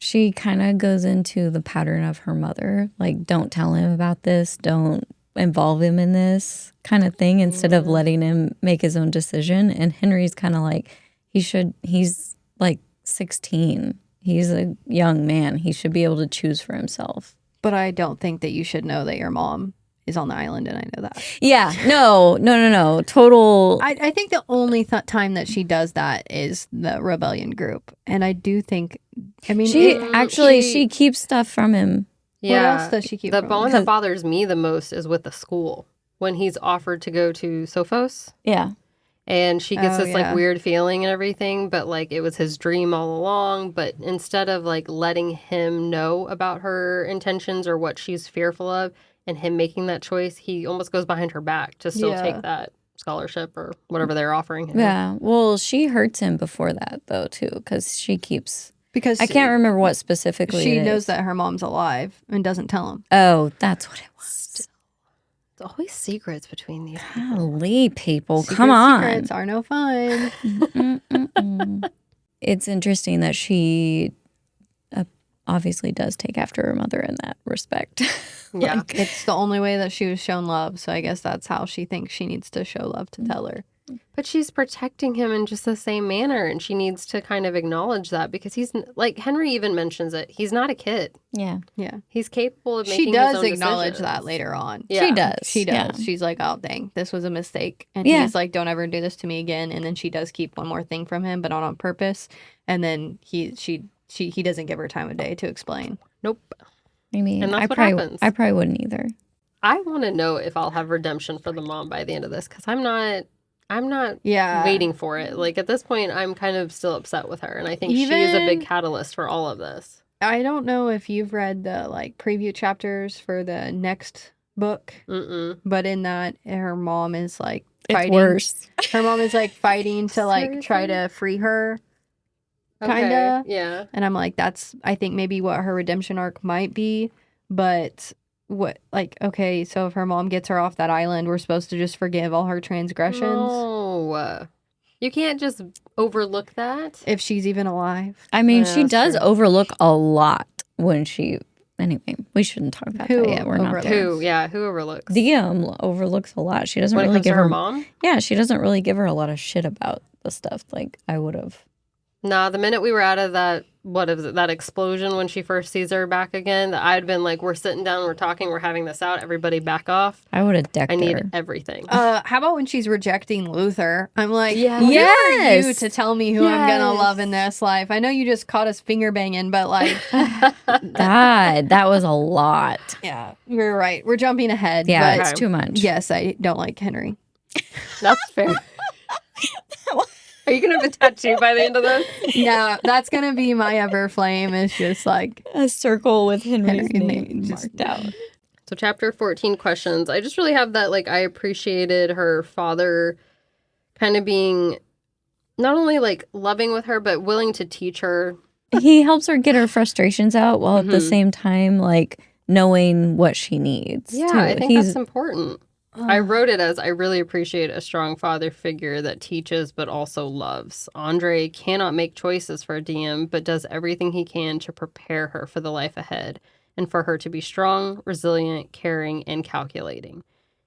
she kind of goes into the pattern of her mother. Like, don't tell him about this. Don't involve him in this kind of thing instead of letting him make his own decision. And Henry's kind of like, he's like 16. He's a young man. He should be able to choose for himself. But I don't think that you should know that your mom is on the island, and I know that. Yeah, no. Total. I think the only time that she does that is the rebellion group. And I do think, I mean... She keeps stuff from him. Yeah. What else does she keep The from him? one that bothers me the most is with the school. When he's offered to go to Sophos. Yeah. And she gets this like weird feeling and everything, but like it was his dream all along. But instead of like letting him know about her intentions or what she's fearful of and him making that choice, he almost goes behind her back to still take that scholarship or whatever they're offering him. Yeah. Well, she hurts him before that though, too, because she keeps... Because I can't remember what specifically she it knows is. that her mom's alive and doesn't tell him. Oh, that's what it was. It's always secrets between these people. Golly, people, come on. Secrets are no fun. It's interesting that she obviously does take after her mother in that respect. Yeah. It's the only way that she was shown love, so I guess that's how she thinks she needs to show love to Teller. But she's protecting him in just the same manner, and she needs to kind of acknowledge that because he's, like, Henri even mentions it. He's not a kid. Yeah. Yeah. He's capable of making She his does own acknowledge decisions. that later on. Yeah. She does. She does. Yeah. She's like, oh, dang, this was a mistake. And Yeah. he's like, don't ever do this to me again. And then she does keep one more thing from him, but not on purpose. And then he doesn't give her time of day to explain. Nope. I mean, And that's what probably, happens. I probably wouldn't either. I want to know if I'll have redemption for the mom by the end of this because I'm not Yeah. waiting for it. Like, at this point, I'm kind of still upset with her, and I think she is a big catalyst for all of this. I don't know if you've read the like preview chapters for the next book, but in that, her mom is like fighting. It's worse. Her mom is like fighting to like try to free her. Kinda. Okay. Yeah. And I'm like, that's, I think maybe what her redemption arc might be. But what, like, okay, so if her mom gets her off that island, we're supposed to just forgive all her transgressions? No. You can't just overlook that. If she's even alive. I mean, Yeah, she that's does true. overlook a lot when she... Anyway, we shouldn't talk about Who that yet. We're not overlooks? there. Who overlooks? Diem overlooks a lot. She doesn't When it really comes to give her her... mom? Yeah, she doesn't really give her a lot of shit about the stuff like I would have. Nah, the minute we were out of that, that explosion when she first sees her back again, I'd been like, we're sitting down, we're talking, we're having this out, everybody back off. I would have decked I need her. everything. How about when she's rejecting Luther? I'm like, Yes. who are you Yes. to tell me who I'm gonna Yes. love in this life? I know you just caught us finger banging, but like, God, that was a lot. yeah, you're right. We're jumping ahead. Yeah, but it's too much. yes, I don't like Henri. That's fair. Are you going to have a tattoo by the end of this? No, that's gonna be my Everflame. It's just like A circle with Henry's Henry's name name just- marked out. So chapter 14, questions. I just really have that, like, I appreciated her father kind of being not only, like, loving with her, but willing to teach her. He helps her get her frustrations out while at the same time, like, knowing what she needs. Yeah, too. I think that's important. I wrote it as I really appreciate a strong father figure that teaches but also loves. Andre cannot make choices for Diem, but does everything he can to prepare her for the life ahead and for her to be strong, resilient, caring, and calculating.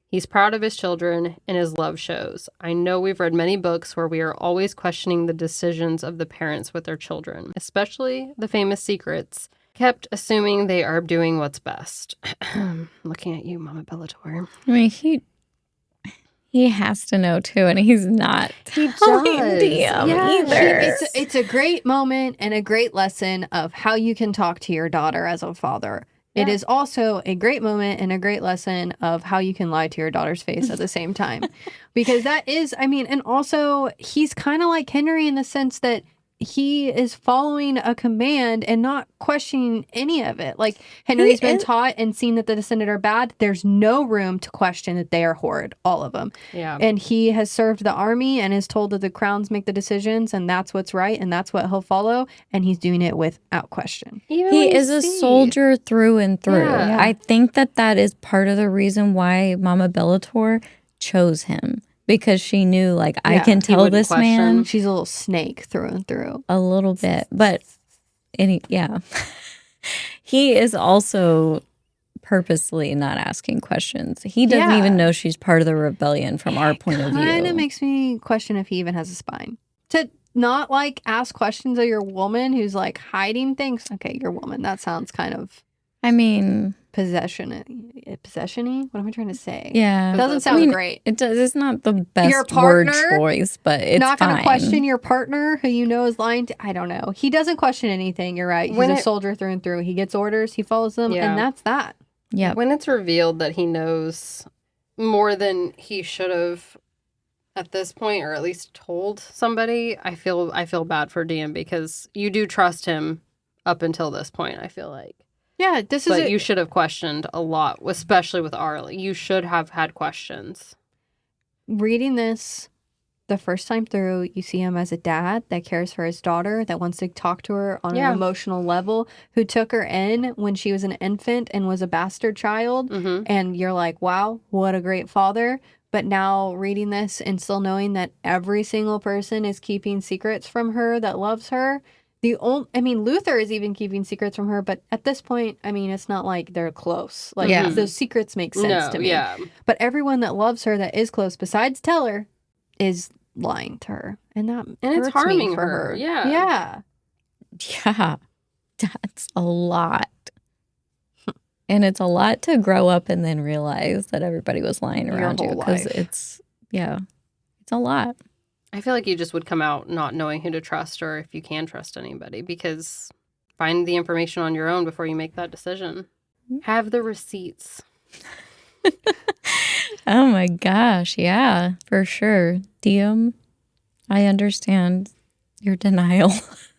He's proud of his children, and his love shows. I know we've read many books where we are always questioning the decisions of the parents with their children, especially the famous secrets, kept assuming they are doing what's best. Looking at you, Mama Bellator. I mean, he has to know too, and he's not telling Diem either. It's a great moment and a great lesson of how you can talk to your daughter as a father. Yeah. It is also a great moment and a great lesson of how you can lie to your daughter's face at the same time. Because that is, I mean, and also he's kind of like Henri in the sense that he is following a command and not questioning any of it. Like Henri's been taught and seen that the Descended are bad. There's no room to question that they are horrid, all of them. Yeah. And he has served the army and is told that the crowns make the decisions and that's what's right and that's what he'll follow. And he's doing it without question. He is a soldier through and through. Yeah. I think that is part of the reason why Mama Bellator chose him. Because she knew, like, I can tell this man. She's a little snake through and through. A little bit. But, he is also purposely not asking questions. He doesn't even know she's part of the rebellion from our point of view. It kind of makes me question if he even has a spine. To not, like, ask questions of your woman who's, like, hiding things. Okay, your woman. That sounds kind of... I mean... Possession-y? What am I trying to say? Yeah. It doesn't sound great. It does. It's not the best word choice, but it's not fine. Not going to question your partner who you know is lying to... I don't know. He doesn't question anything. You're right. He's a soldier through and through. He gets orders. He follows them. And that's that. Yeah. When it's revealed that he knows more than he should have at this point, or at least told somebody, I feel bad for Diem because you do trust him up until this point, I feel like. Yeah, But you should have questioned a lot, especially with Arlie. You should have had questions. Reading this the first time through, you see him as a dad that cares for his daughter, that wants to talk to her on an emotional level, who took her in when she was an infant and was a bastard child. Mm-hmm. And you're like, wow, what a great father. But now reading this and still knowing that every single person is keeping secrets from her that loves her. Luther is even keeping secrets from her, but at this point, I mean, it's not like they're close. Like, those secrets make sense to me. Yeah. But everyone that loves her that is close, besides Teller, is lying to her. And it's harming her. Yeah. Yeah. Yeah. That's a lot. And it's a lot to grow up and then realize that everybody was lying around you. Because it's a lot. I feel like you just would come out not knowing who to trust or if you can trust anybody, because find the information on your own before you make that decision. Have the receipts. Oh my gosh. Yeah, for sure. Diem, I understand your denial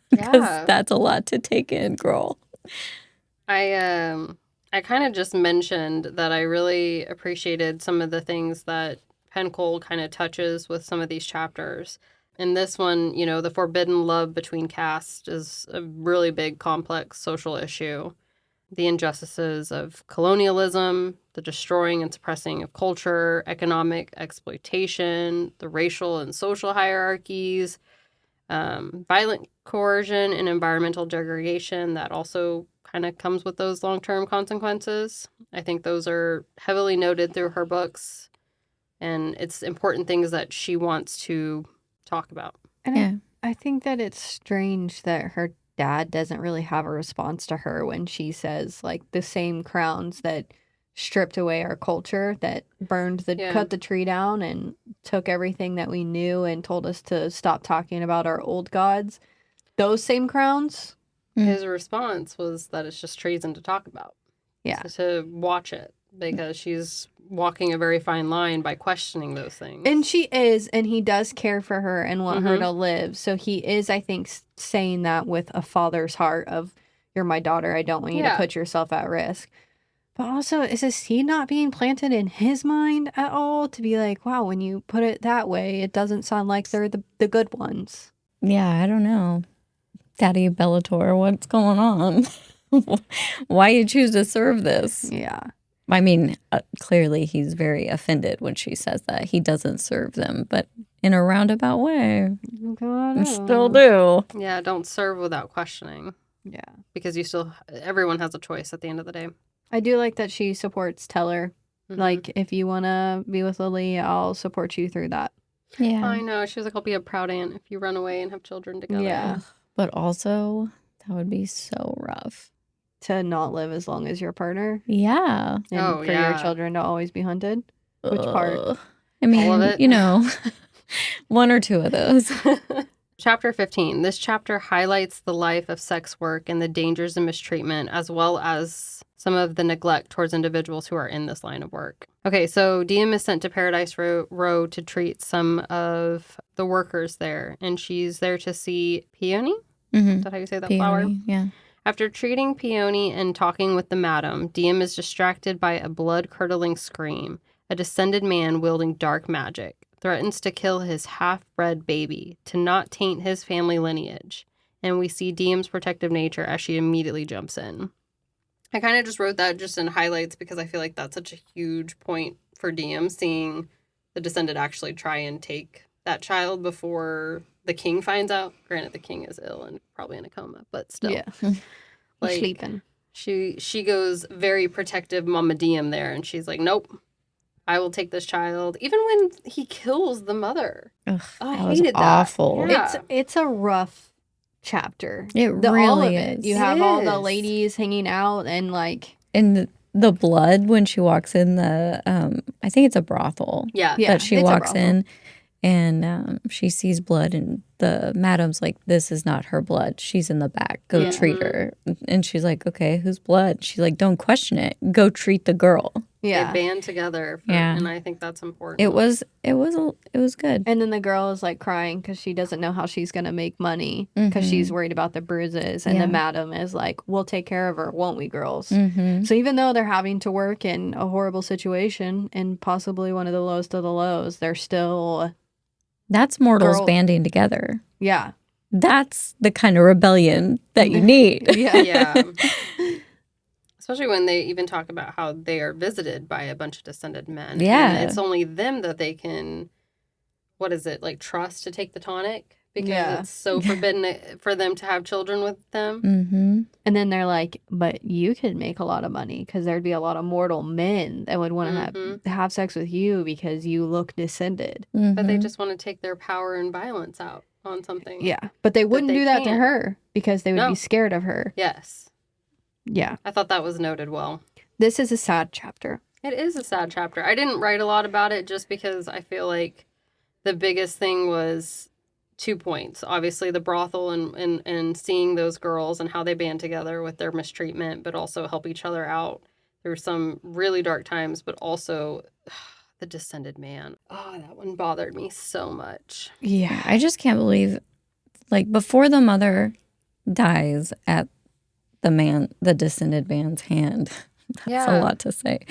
because that's a lot to take in, girl. I kind of just mentioned that I really appreciated some of the things that Penn Cole kind of touches with some of these chapters. In this one, the forbidden love between castes is a really big, complex social issue. The injustices of colonialism, the destroying and suppressing of culture, economic exploitation, the racial and social hierarchies, violent coercion and environmental degradation that also kind of comes with those long-term consequences. I think those are heavily noted through her books. And it's important things that she wants to talk about. And I think that it's strange that her dad doesn't really have a response to her when she says, like, the same crowns that stripped away our culture, that cut the tree down and took everything that we knew and told us to stop talking about our old gods. Those same crowns. His response was that it's just treason to talk about. Yeah. To watch it. Because she's walking a very fine line by questioning those things. And she is, and he does care for her and want her to live. So he is, I think, saying that with a father's heart of, you're my daughter, I don't want you to put yourself at risk. But also, is a seed not being planted in his mind at all? To be like, wow, when you put it that way, it doesn't sound like they're the good ones. Yeah, I don't know. Daddy Bellator, what's going on? why you choose to serve this. Yeah. I mean, clearly he's very offended when she says that. He doesn't serve them, but in a roundabout way, God, I still do. Yeah, don't serve without questioning. Yeah. Because everyone has a choice at the end of the day. I do like that she supports Teller. Mhm. Like, if you want to be with Lily, I'll support you through that. Yeah. I know. She was like, I'll be a proud aunt if you run away and have children together. Yeah. But also, that would be so rough. To not live as long as your partner. Yeah. And for your children to always be hunted. Which part? I mean, All of it? you know, one or two of those. Chapter 15. This chapter highlights the life of sex work and the dangers and mistreatment, as well as some of the neglect towards individuals who are in this line of work. Okay, so Diem is sent to Paradise Row to treat some of the workers there, and she's there to see Peony? Is that how you say that flower? Peony, yeah. After treating Peony and talking with the madam, Diem is distracted by a blood-curdling scream. A descended man wielding dark magic threatens to kill his half-bred baby to not taint his family lineage. And we see Diem's protective nature as she immediately jumps in. I kind of just wrote that just in highlights because I feel like that's such a huge point for Diem, seeing the descendant actually try and take that child before the king finds out. Granted, the king is ill and probably in a coma, but still. Yeah. Like, Sleeping. She goes very protective Mama Diem there, and she's like, nope, I will take this child. Even when he kills the mother. Ugh, I that was hated that. awful. Yeah. It's a rough chapter. It all of really it. is. You It have all the is. ladies hanging out and like And the blood when she walks in the, I think it's a brothel Yeah. Yeah, that she it's a walks brothel. in, and she sees blood, and the madam's like, this is not her blood. She's in the back. Go Yeah. treat her. And she's like, okay, whose blood? She's like, don't question it. Go treat the girl. yeah. They band together. Yeah. And I think that's important. It was good. And then the girl is like crying because she doesn't know how she's going to make money because she's worried about the bruises. And Yeah. the madam is like, we'll take care of her, won't we, girls? Mm-hmm. So even though they're having to work in a horrible situation and possibly one of the lowest of the lows, they're still, That's mortals Girl- banding together. yeah. That's the kind of rebellion that you need. Yeah. Yeah. Especially when they even talk about how they are visited by a bunch of descended men. Yeah. And it's only them that they can, what is it, like trust to take the tonic? Because Yeah. it's so forbidden for them to have children with them. Mm-hmm. And then they're like, but you could make a lot of money because there'd be a lot of mortal men that would want to have sex with you because you look descended. But they just want to take their power and violence out on something. Yeah. But they wouldn't they do that to can't. her because they would No. be scared of her. Yes. Yeah. I thought that was noted well. This is a sad chapter. It is a sad chapter. I didn't write a lot about it just because I feel like the biggest thing was 2 points. Obviously, the brothel and seeing those girls and how they band together with their mistreatment, but also help each other out through some really dark times, but also the descended man. Oh, that one bothered me so much. Yeah. I just can't believe, like, before the mother dies at the descended man's hand. That's a lot to say.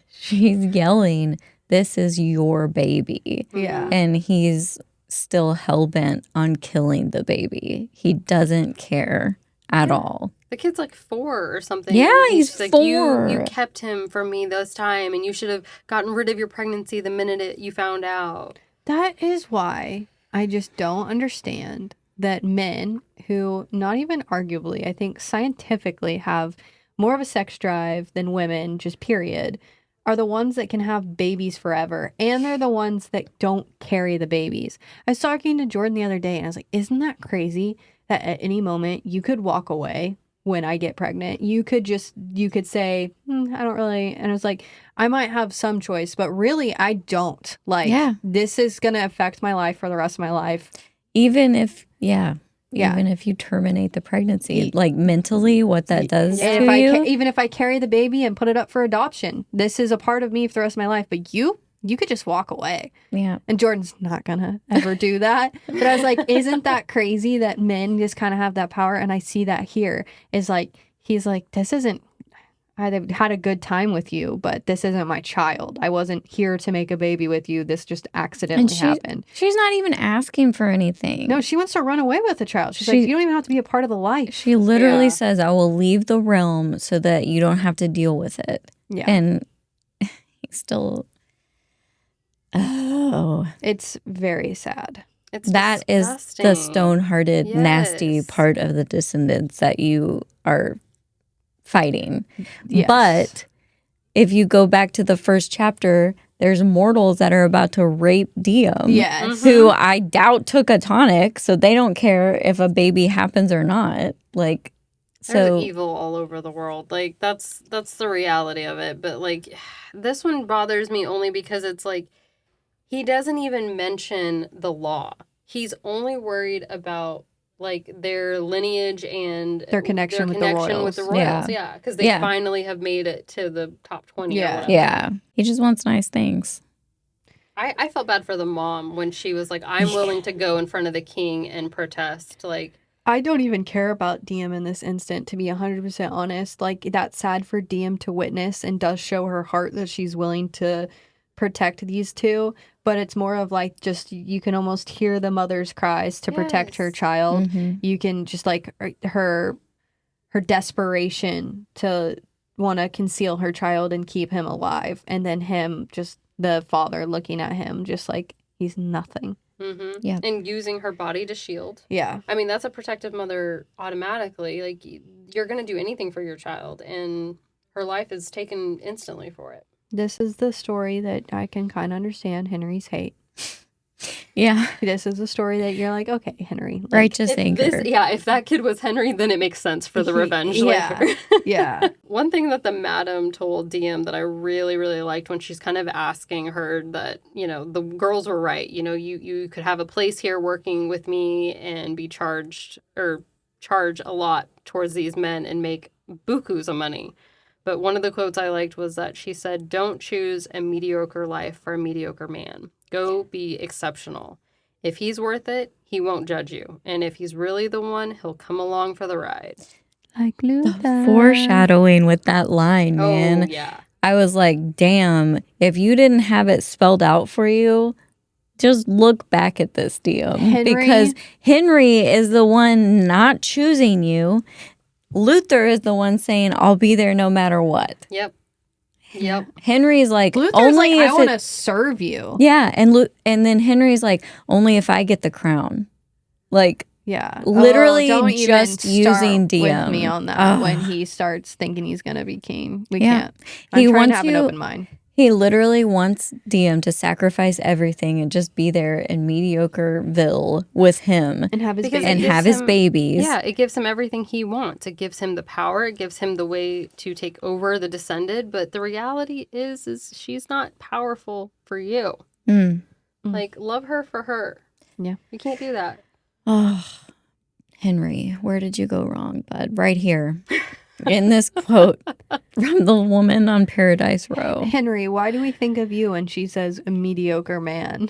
She's yelling, "This is your baby." Yeah. And he's still hell-bent on killing the baby. He doesn't care at all. The kid's like 4 or something. Yeah, And he's like, 4. You kept him from me this time, and you should have gotten rid of your pregnancy the minute you found out. That is why I just don't understand that men who, not even arguably, I think scientifically have more of a sex drive than women, just period, are the ones that can have babies forever. And they're the ones that don't carry the babies. I was talking to Jordan the other day and I was like, isn't that crazy that at any moment you could walk away when I get pregnant? You could say, I don't really. And I was like, I might have some choice, but really I don't. Like, Yeah. this is going to affect my life for the rest of my life. Even if, Yeah. even if you terminate the pregnancy, like mentally, what that does And to you. even if I carry the baby and put it up for adoption, this is a part of me for the rest of my life. But you could just walk away. Yeah. And Jordan's not gonna ever do that. But I was like, isn't that crazy that men just kind of have that power? And I see that here is like, he's like, this isn't, I had a good time with you, but this isn't my child. I wasn't here to make a baby with you. This just accidentally happened. She's not even asking for anything. No, she wants to run away with the child. She's like, you don't even have to be a part of the life. She literally says, I will leave the realm so that you don't have to deal with it. Yeah. And he's still... Oh. It's very sad. That is the stone-hearted, nasty part of the Descendants that you are fighting. Yes. But if you go back to the first chapter, there's mortals that are about to rape Diem. Yes. Who I doubt took a tonic, so they don't care if a baby happens or not. Like, there's evil all over the world. Like, that's the reality of it. But, like, this one bothers me only because it's like, he doesn't even mention the law. He's only worried about, like, their lineage and their connection with the royals. Yeah, because they finally have made it to the top 20. Yeah. He just wants nice things. I felt bad for the mom when she was like, I'm willing to go in front of the king and protest. Like, I don't even care about Diem in this instant, to be 100% honest. Like, that's sad for Diem to witness and does show her heart that she's willing to protect these two. But it's more of like, just, you can almost hear the mother's cries to protect her child. Mm-hmm. You can just like her desperation to want to conceal her child and keep him alive. And then him, just the father looking at him just like he's nothing. Mm-hmm. Yeah. And using her body to shield. Yeah. I mean, that's a protective mother automatically. Like, you're going to do anything for your child. And her life is taken instantly for it. This is the story that I can kind of understand Henri's hate. Yeah. This is a story that you're like, okay, Henri. Like, righteous anger. If that kid was Henri, then it makes sense for the revenge later. Yeah. One thing that the madam told Diem that I really, really liked when she's kind of asking her that, you know, the girls were right. You know, you could have a place here working with me and be charge a lot towards these men and make bukus of money. But one of the quotes I liked was that she said, don't choose a mediocre life for a mediocre man. Go be exceptional. If he's worth it, he won't judge you. And if he's really the one, he'll come along for the ride. Like Luther. The foreshadowing with that line, man. Oh, yeah. I was like, damn, if you didn't have it spelled out for you, just look back at this, Diem. Because Henri is the one not choosing you. Luther is the one saying, I'll be there no matter what. Yep. Henri's like, Luther's only like, if I want to serve you. Yeah, and then Henri's like, only if I get the crown. Like, literally just using Diem. With me on that when he starts thinking he's going to be king. We can't. I'm trying to have an open mind. He literally wants Diem to sacrifice everything and just be there in Mediocreville with him. And have his babies. And have his babies. Yeah, it gives him everything he wants. It gives him the power. It gives him the way to take over the Descended. But the reality is she's not powerful for you. Like, love her for her. Yeah. You can't do that. Oh, Henri, where did you go wrong, bud? Right here. In this quote from the woman on Paradise Row. Henri, why do we think of you when she says a mediocre man?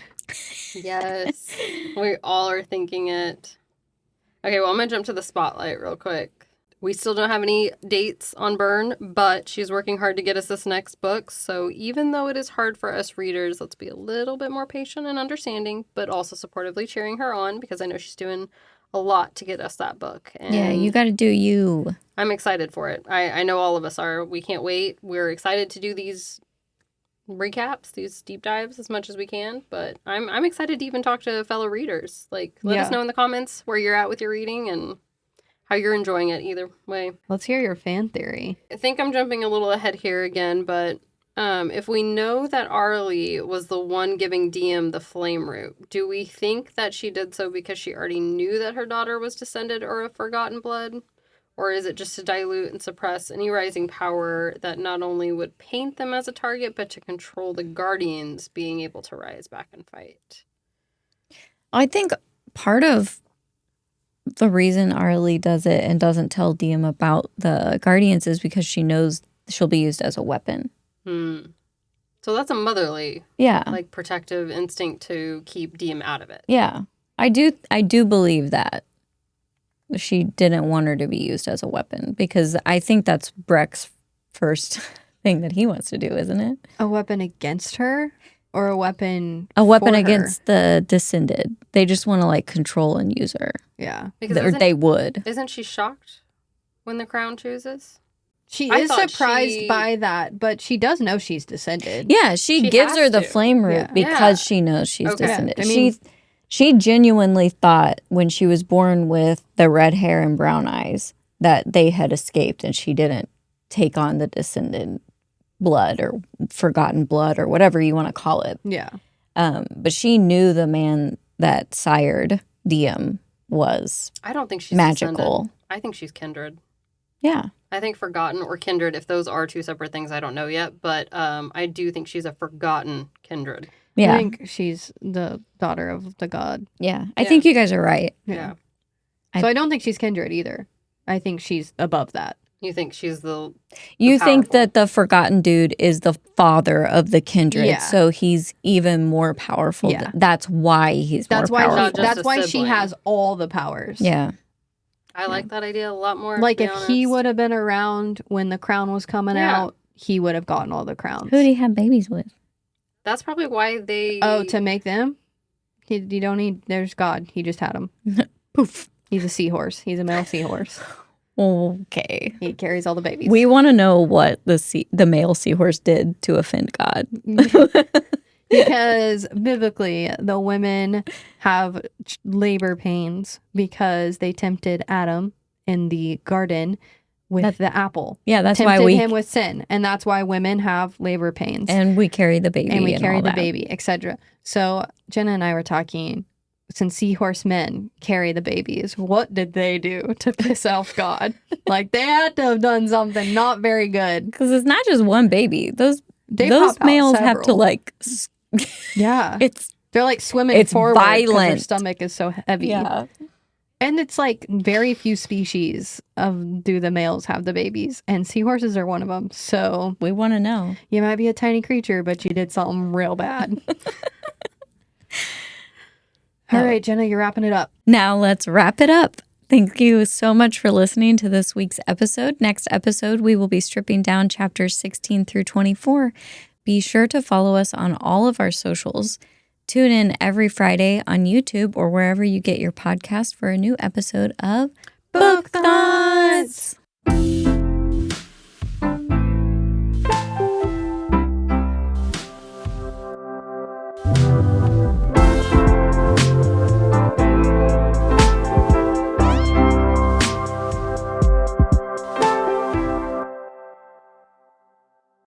Yes, we all are thinking it. Okay, well, I'm going to jump to the spotlight real quick. We still don't have any dates on Burn, but she's working hard to get us this next book. So even though it is hard for us readers, let's be a little bit more patient and understanding, but also supportively cheering her on because I know she's doing a lot to get us that book. And yeah, you got to do you. I'm excited for it. I know all of us are. We can't wait. We're excited to do these recaps, these deep dives as much as we can. But I'm excited to even talk to fellow readers. Like, let us know in the comments where you're at with your reading and how you're enjoying it either way. Let's hear your fan theory. I think I'm jumping a little ahead here again, but if we know that Arlie was the one giving Diem the flame root, do we think that she did so because she already knew that her daughter was descended or of forgotten blood? Or is it just to dilute and suppress any rising power that not only would paint them as a target, but to control the Guardians being able to rise back and fight? I think part of the reason Arlie does it and doesn't tell Diem about the Guardians is because she knows she'll be used as a weapon. So that's a motherly, like, protective instinct to keep Diem out of it. Yeah, I do believe that she didn't want her to be used as a weapon because I think that's Breck's first thing that he wants to do, isn't it? A weapon against her or a weapon A weapon for her? against the descended. They just want to like control and use her. Yeah. Or they would. Isn't she shocked when the crown chooses? She I is thought surprised by that, but she does know she's descended. Yeah, she gives has her the to. flame root Yeah. because she knows she's Okay. descended. I mean- she genuinely thought when she was born with the red hair and brown eyes that they had escaped and she didn't take on the descended blood or forgotten blood or whatever you want to call it. Yeah. But she knew the man that sired Diem was I don't think she's magical. descended. I think she's kindred. Yeah. I think forgotten or kindred, if those are two separate things, I don't know yet. But I do think she's a forgotten kindred. Yeah. I think she's the daughter of the god. Yeah. I Yeah. think you guys are right. Yeah. So I don't think she's kindred either. I think she's above that. You think she's the You think powerful. that the forgotten dude is the father of the kindred, Yeah. so he's even more powerful. Yeah. That's why he's That's more why powerful. Not just that's a why she sibling. has all the powers. Yeah. I like that idea a lot more. Like to if be he honest. would have been around when the crown was coming Yeah. out, he would have gotten all the crowns. Who did he have babies with? That's probably why they. Oh, to make them? You don't need. There's God. He just had them. Poof. He's a seahorse. He's a male seahorse. Okay. He carries all the babies. We want to know what the male seahorse did to offend God. Because biblically, the women have labor pains because they tempted Adam in the garden with the apple. Yeah, that's Tempted why we him with sin, and that's why women have labor pains. and we carry the baby And we carry all the that. baby, etc. So Jenna and I were talking. Since seahorse men carry the babies, what did they do to piss off God? Like they had to have done something not very good. Because it's not just one baby. Those They those pop out males have to several. like. Yeah, They're like swimming it's forward 'cause their violent. stomach is so heavy. yeah. And it's like very few species of do the males have the babies, and seahorses are one of them. So We want to know. you might be a tiny creature, but you did something real bad. All right, Jenna, you're wrapping it up. Now let's wrap it up. Thank you so much for listening to this week's episode. Next episode, we will be stripping down chapters 16 through 24. Be sure to follow us on all of our socials. Tune in every Friday on YouTube or wherever you get your podcast for a new episode of Book Thoughts.